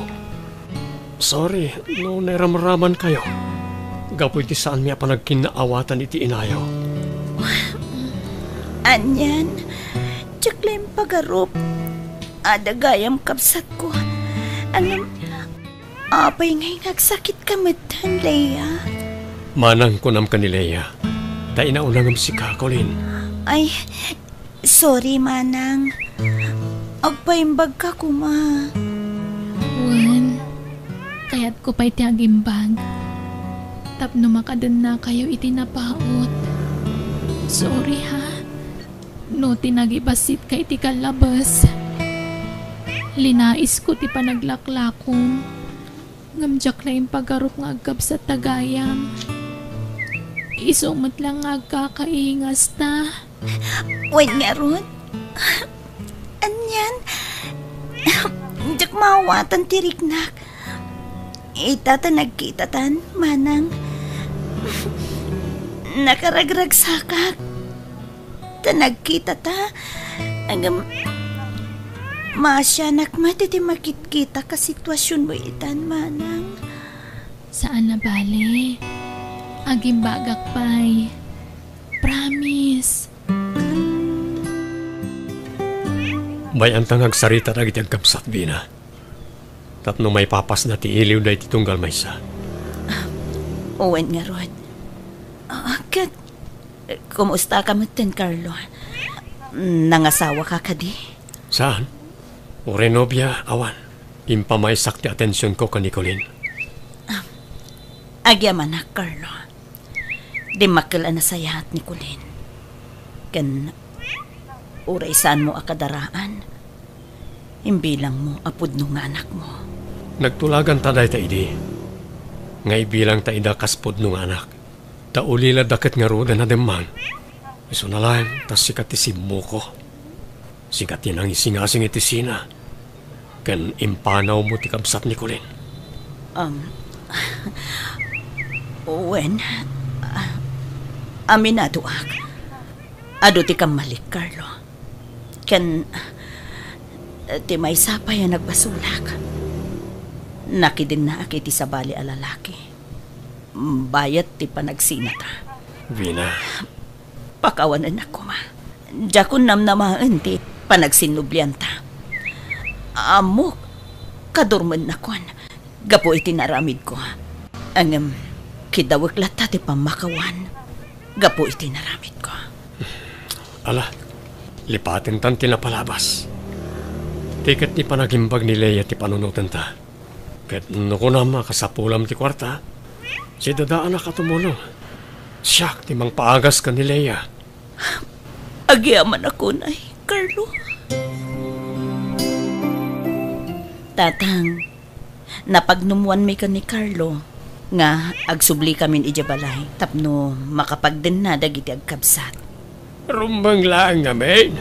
Sorry, no naramraman kayo. Gapoy ti saan miya panagkinaawatan iti inayaw. Anyan, tsaklaim pagarup. Adagayam kapsat ko. Anam, apay ngay nagsakit ka matan, Leia. Manang kunam ka ni Leia. Ta inaunangam si Kakolin. Ay, sorry, Manang. Agpaimbag ka kuma. Wan, kaya't ko pa'y tiagimbag. Tapno makadan na kayo itinapaot. Sorry ha. No tinagibasit ka iti kalabas. Linais ko ti panaglaklakong. Ngamjak na yung pagarup nga agkab sa tagayam. Isumot lang nga agkakaingas na. Wait nga ron. Anyan. Jak mawatan tiriknak. Itata nagkitatan, Manang. Nakaragrag sakak. Tanagkitata. Agam... Masyanak matiti makit-kita ka sitwasyon mo itan, Manang. Saan na bale? Agimbagak pa'y. Promise. Bayan tangag sarita na giti agkapsat, Bina. Tapno may papas na ti iliw na iti tunggal maysa. Uwan nga, Rod. Kat, kumusta ka mo ten, Carlo? Nangasawa ka ka di? Saan? Urenobya, awan. Impamaysak ti atensyon ko ka Nicolin. Agyaman na, Carlo. Di makil na sayat ni Colin. Kan, uray saan mo akadaraan. Imbilang mo apod nung anak mo. Nagtulagan taday ta idi. Ngay bilang ta ida kaspod nung anak. Ta ulila daket nga roda na demang. Iso na lang, tas sikat ti simmo ko. Sikat yan ang isingasing iti sina. Kan impanaw mo ti kabsat ni Colin. Owen, aminado ak. Ado ti kamalik, Carlo. Kan, ti may sapay ang nagbasulak. Nakidin na ak iti sabali a lalaki. Bayat ti panagsinata. Vina. Pakawanan ako, ma. Diyakon namnamaan ti panagsinublianta. Amok, kadurman na kon. Gapo iti naramid ko. Ang kidawag lata ti pamakawan. Gapo iti naramid ko. Ala, lipatin tan tinapalabas. Tiket ni panagimbag ni Leia ti panunutan ta. Ket nuko na makasapulam ti kwarta. Si dadaan na katumulong. Siyak ti mang paagas ka ni Leia. Agyaman ako na, Carlo. Tatang, napagnumuan mi ka ni Carlo nga agsubli kamin ijabalay tapno makapagden na dagiti agkabsat. Rumbang lang ngamin.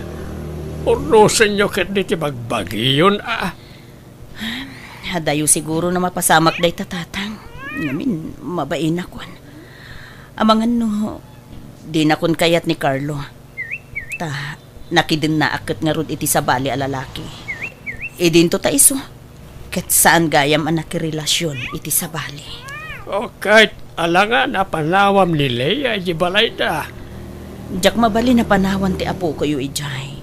Urusan nyo ket di ti bagbagiyon Hadayo siguro na mapasamak day tatang. Ngamin, mabain akon. Amangan no, di na kon kayat ni Carlo. Ta, nakidin na akit nga rod iti sabali a lalaki. Idin to ta iso. Ket saan gayam ang nakirelasyon iti sabali. O kahit alangan na panawam ni Leia ibalay da. Jak mabali na panawan ti apo ko yu ijay.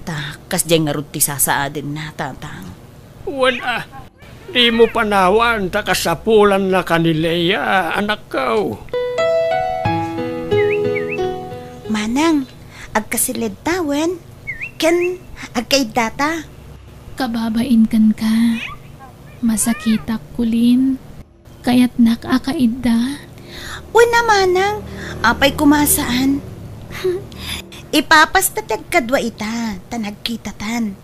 Ta, kasjay nga rod ti sasaadin na tatang. Wala. Di mo panawan ta kasapulan na ka ni Leia, anak ko. Manang, agkasilid tawen. Ken, agkaidata. Kababain kan ka. Masakitak kulin. Kaya't nakakaidda. Una manang, apay kumasaan. Ipapastatag kadwa ita, tanagkitatan.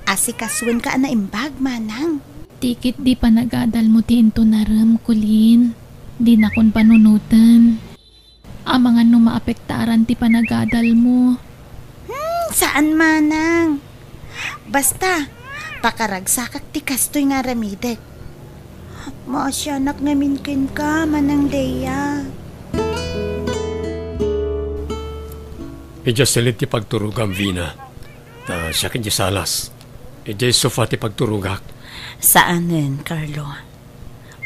Asikaswin ka na imbag, manang. Tikit di pa nagadal mo tinto naram kulin. Di na kon panunutan. Amangan no maapektaran ti panagadal mo. Saan manang? Basta, pakaragsakak ti kastoy nga ramidek. Masyanak namin kin ka, Manang Leia. Ija silit ti pagturugam, Vina. Ta siya kin salas. Ija sofa ti pagturugak. Saanen, Carlo?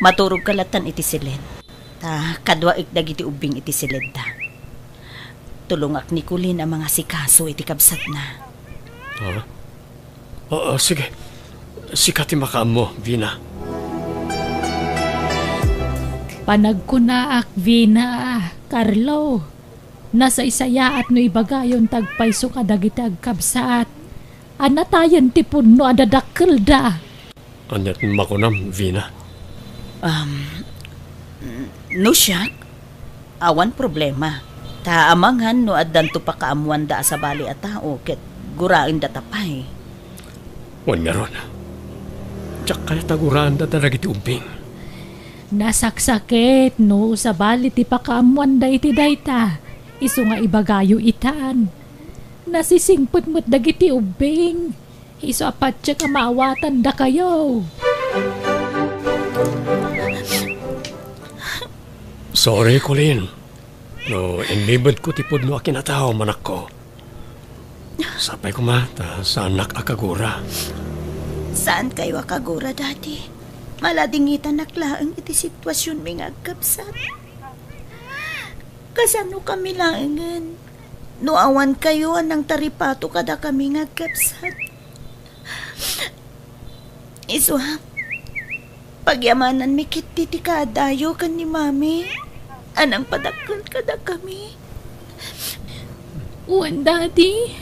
Maturog kalatan iti silid. Ta kadwaik dagiti ubing iti silid ta. Tulungak ni Kulin ang mga sikaso iti kabsat na. Sige. Sikati makaam mo, Vina. Panagkunaak, Vina, Carlo. Nasa isaya at no ibagayon tagpayso kadagiti agkabsat. Anatayan ti punno adadakkel da. Anyat makunam, Vina. No siyak, awan problema. Ta amangan no addan to pa kaamuan da sa bali a tao ket gurain da tapay. Wan nga ron. Tsak kaya taguraan da dagiti ubing. Nasaksakit no sa bali ti pakaamuan da iti dayta. Isu nga ibagayo itaan. Nasisingput mo't dagiti ubing. Isu apat siya kamaawatan da kayo. Sorry, Colin. No, inlibad ko tipod no akinatao, manak ko. Sapay ko mata sa anak akagura. Saan kayo akagura, Daddy? Maladingitan naklaang iti sitwasyon may agkapsat. Kasano kami langan? No awan kayo anang taripato kada kami agkapsat. Isuha, pagyamanan mi kiti ti kadayo kan ni Mami. Anang padakkel kada kami. Uwan, Daddy.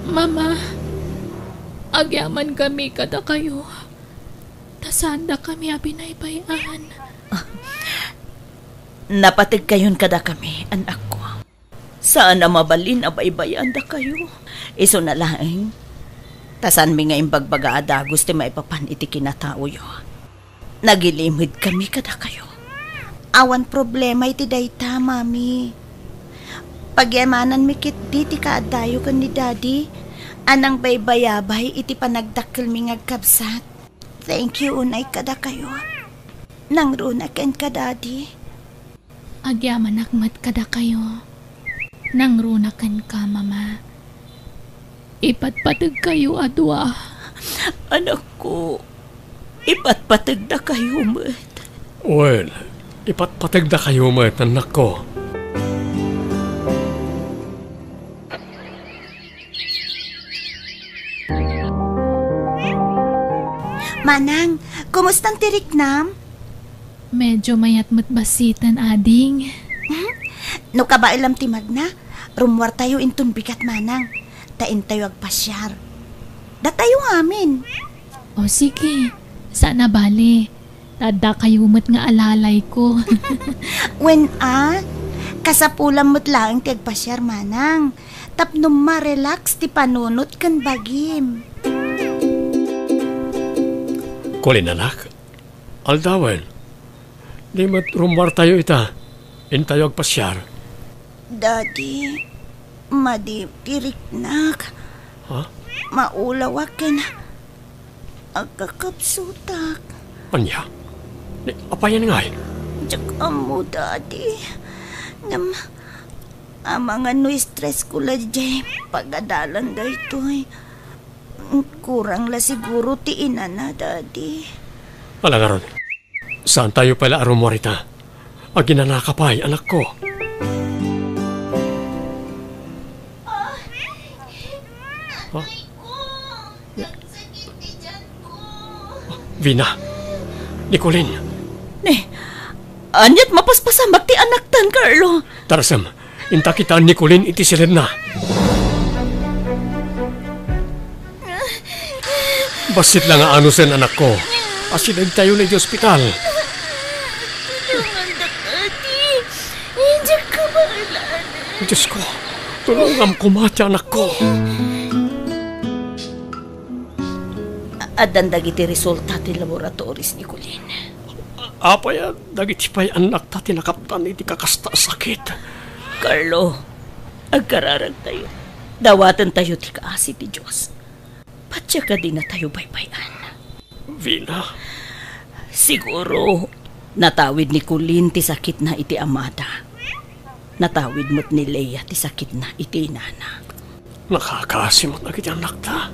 Mama, agyaman kami kada kayo. Tasanda kami abinaybayan. Napatig kayon kada kami, anak ko. Saan na mabalin abaybayan da kayo? Iso na laeng. Tasan mi nga imbagbaga ada gusto maipapan iti kinatao yo. Nagilimid kami kada kayo. Awan problema iti dayta, Mami. Pagyamanan mi kit di ti kaadayo kan ni Daddy. Anang baybayabay iti panagdakkel mi ngagkabsat. Thank you unay kada kayo. Nang runaken ka, Daddy. Agyaman akmat kada kayo. Nang runaken ka, Mama. Ipatpatag kayo adwa. Anak ko, ipatpatag na kayo, mat. Well, ipatpatag na kayo, mat, anak ko. Manang, kumustang tiriknam? Medyo mayat-mat basitan, ading. No ka ba ilam timag na? Rumwar tayo intun bigat, Manang. Tain tayo agpasyar. Datayo amin. O sige, sana bali. Tada kayo mat nga alalay ko. When kasapulam mo't lang ti agpasyar, Manang. Tapno ma-relax ti panunot kan bagim. Colin, anak. Aldawan. Di mat rumbar tayo ita. In tayo agpasyar. Daddy, madi tiriknak. Ha? Maulawakin. Agkakapsutak. Anya? Apayan nga eh? Diyak mo, Daddy. Ngam, amang ano stress ko la dyan. Pagadalan da ito eh. Kurang la siguro ti ina na, Daddy. Alangaron, saan tayo pala arumorita? Aginanakapay, anak ko. Ha? Vina, Nicolin. Anyat mapaspasamak ti anak tan, Carlo. Tarasam, inta kita Nicolin iti silid na. Basit lang ang anusen, anak ko. Asilid tayo na di ospital. Tulungan da, Daddy. Hindi ka maalan. Diyos ko, tulungan ko matya, anak ko. Adan dagiti resulta ti laboratoris ni Colin. Apaya, dagiti pa'y anak ta tinakaptan iti kakasta sakit. Carlo, agkararag tayo. Dawatan tayo ti kaasi ti Diyos. Patya ka din na tayo baybayan. Vina. Siguro, natawid ni Colin ti sakit na iti amada. Natawid mo't ni Leia ti sakit na iti inana. Nakakasimot na kiti anak ta.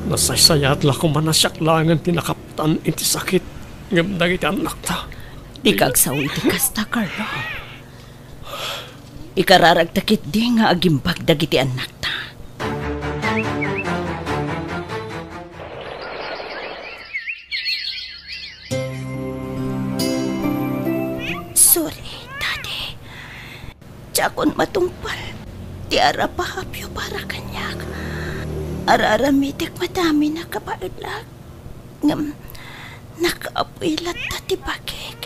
Nasaysayat la kung manasyaklangan tinakaptan iti sakit ngam dagiti anak ta. Di kagsaw iti kasta, Carlo. Ikararagtakit di nga agimbag dagiti anak ta. Sorry, Daddy. Tsakon matungpal. Ti ara pahapyo para kanyak. Araramitik madami na kapaidlag. Ngam, nakaapilat ta ti bagig.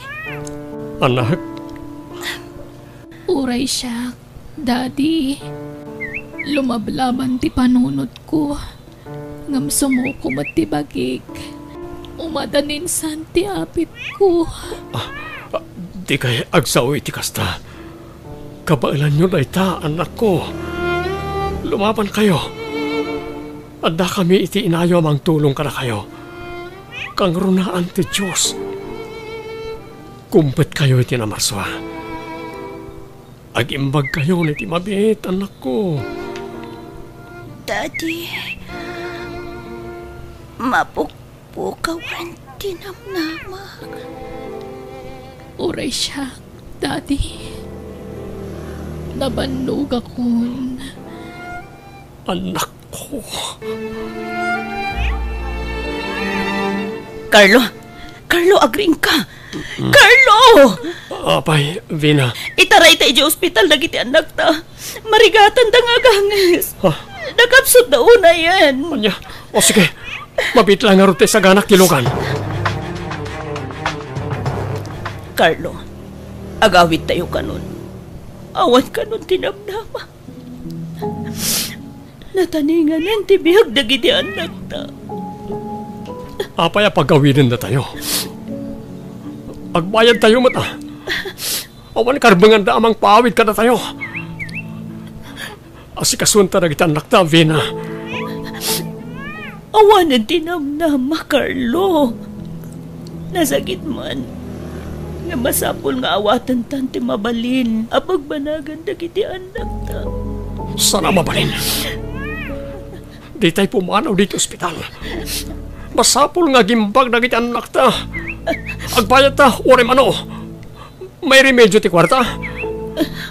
Anak. Uray siya, Daddy. Lumablaban ti panunod ko. Ngam sumuko mat ti bagig. Umadaninsan ti apit ko. Di kay agsaw iti kasta. Kabailan nyo na ita, anak ko. Lumaban kayo. Adda kami iti inayo amang tulong ka na kayo. Kang runaan ti Diyos. Kumpet kayo iti namarswa. Agimbag kayo niti mabit, anak ko. Daddy, mapukpukawan tinamnamag. Uray siya, Daddy. Nabannog akon. Anak ko. Carlo, agring ka. Carlo! Apay, Vina. Itaray tayo di ospital dagiti anak ta. Marigatan da nga gangis. Nakapsot na una yan. Anya, o sige. Mabit lang nga rute sa ganak tilukan. Carlo, agawit tayo kanon. Awan kanon tinamnama. Nataningan ang tibiyag dagiti anak ta. Apay, pagawinin na tayo. Agbayad tayo mata. Awan karbangan da amang paawid ka na tayo. Asikasunta na kita anak ta, Vina. Awan ang tinamnama, Carlo. Nasagit man. Nga masapol nga awatan tanti mabalin. Apag banagan dagiti anak ta. Sana mabalin. Di tayo pumanaw dito ospital. Masapol nga gimbag dagiti anak ta. Agbayad ta, orem ano. May remedyo ti kwarta.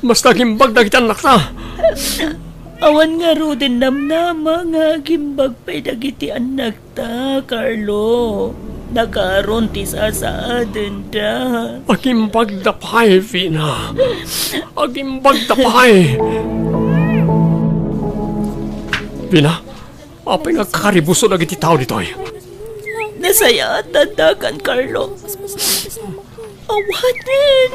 Basta gimbag dagiti anak ta. Awan nga ro din namnama nga gimbag pa'y dagiti anak ta, Carlo. Nakaroon ti sasaaden da. Agimbag dapay, Vina. Agimbag dapay. Vina, apay nga kakaribuso dagiti tao ditoy. Nasaya at dandagan, Carlo. Awanin.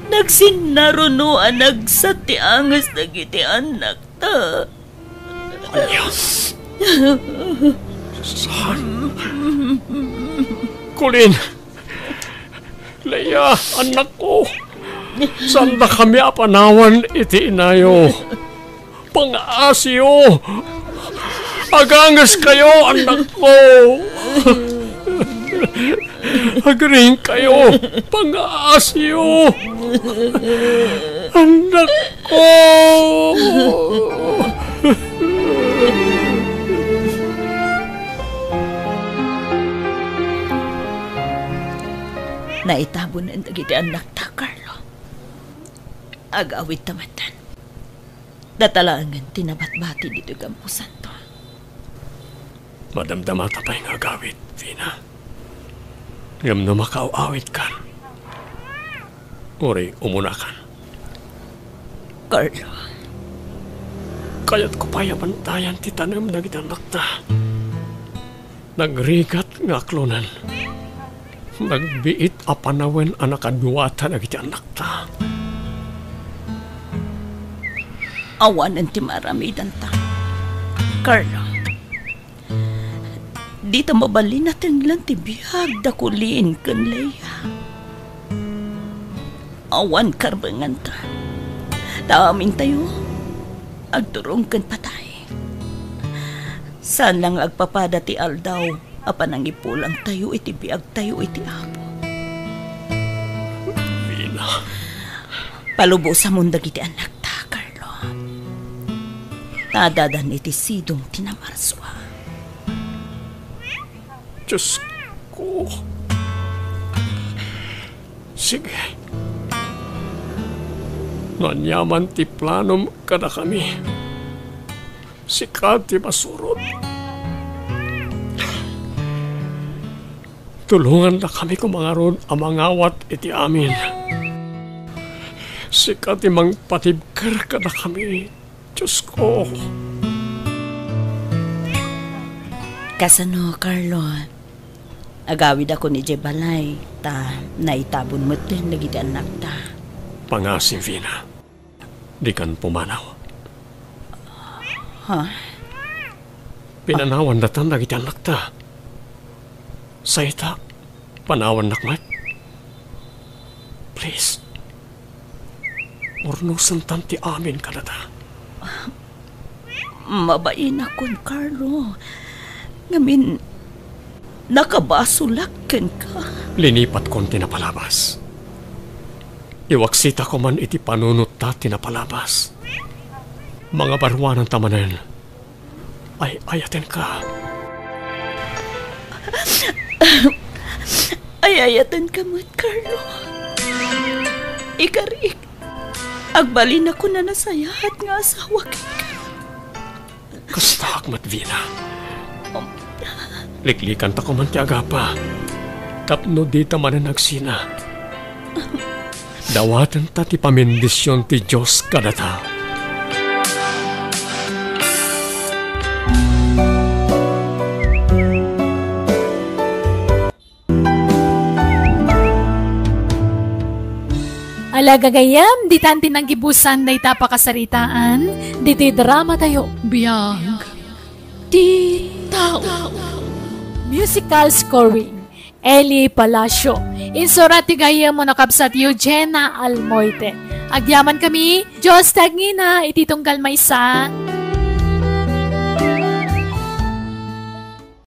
Nagsinarunoan nagsati angas dagiti anak ta. Anya? Saan? Kulin. Leia, anak ko. Saan na kami apanawan iti inayo? Pang-asyo. Agangas kayo, anak ko. Agring kayo, pang-asyo. Anak ko. Naitabon ang dagiti anak ta, Carlo. Agawit tamatan. Datalangan tinabat-bati dito Campo Santo. Madamdamata pa yung agawit, Vina. Ngam na makauawit kan. Uri, umuna kan. Carlo. Kaya't ko pa yabantayan ti tanem na gitanak ta. Nagrigat nga klonan. Nagbiit apanawen anakaduwata na gitanak ta. Awan ang timaramidan ta. Carlo. Di ta mabalin natin lang tibiyag da kulin kan Leia. Awan karbangan ta. Taamin tayo. Agturong kan patay. Saan lang agpapada ti aldaw. Apan ang ipulang tayo iti biyag tayo iti apo. Vina. Palubo sa mundo iti anak ta, Carlo. Nadadan iti sidong tinamarswa. Diyos ko. Sige. Nanyaman ti planom kada kami. Sikat ti masurot. Tulungan na kami kumangaron ang mangawat iti amin. Sikat ti mangpatibker kada kami. Diyos ko. Kasano, Carlo? Agawid ako ni Jebalay, ta naitabon mo din nagiti anak ta. Pangasim, Vina. Di kan pumanaw. Ha? Pinanawan datan nagiti anak ta. Sayta, panawan nakmat. Please. Urnusan tanti amin kadata. Mabain akon, Carlo. Ngamin, nakabasulakan ka. Linipat kon tinapalabas. Iwaksita ko man iti panunot ta tinapalabas. Mga barwanan tamanan, ay ayaten ka. Ay ayaten ka mo't, Carlo. Ikarik, agbalin ako na nasayahat nga asawa ka. Kasta akmat, Vina. Liklikan ta ko man ti agapa. Tapno di ta man nagsina. Dawatan ta ti pamendisyon ti Diyos kadata. Alaga gayam, di tanti nang gibusan na itapakasaritaan, di ti drama tayo. Biyag. Di tao. Musical scoring. Eli Palacio. Insurati gayam mo nakabsat Eugenia Almoite. Agyaman kami, Diyos tagngina, ititunggal maysa.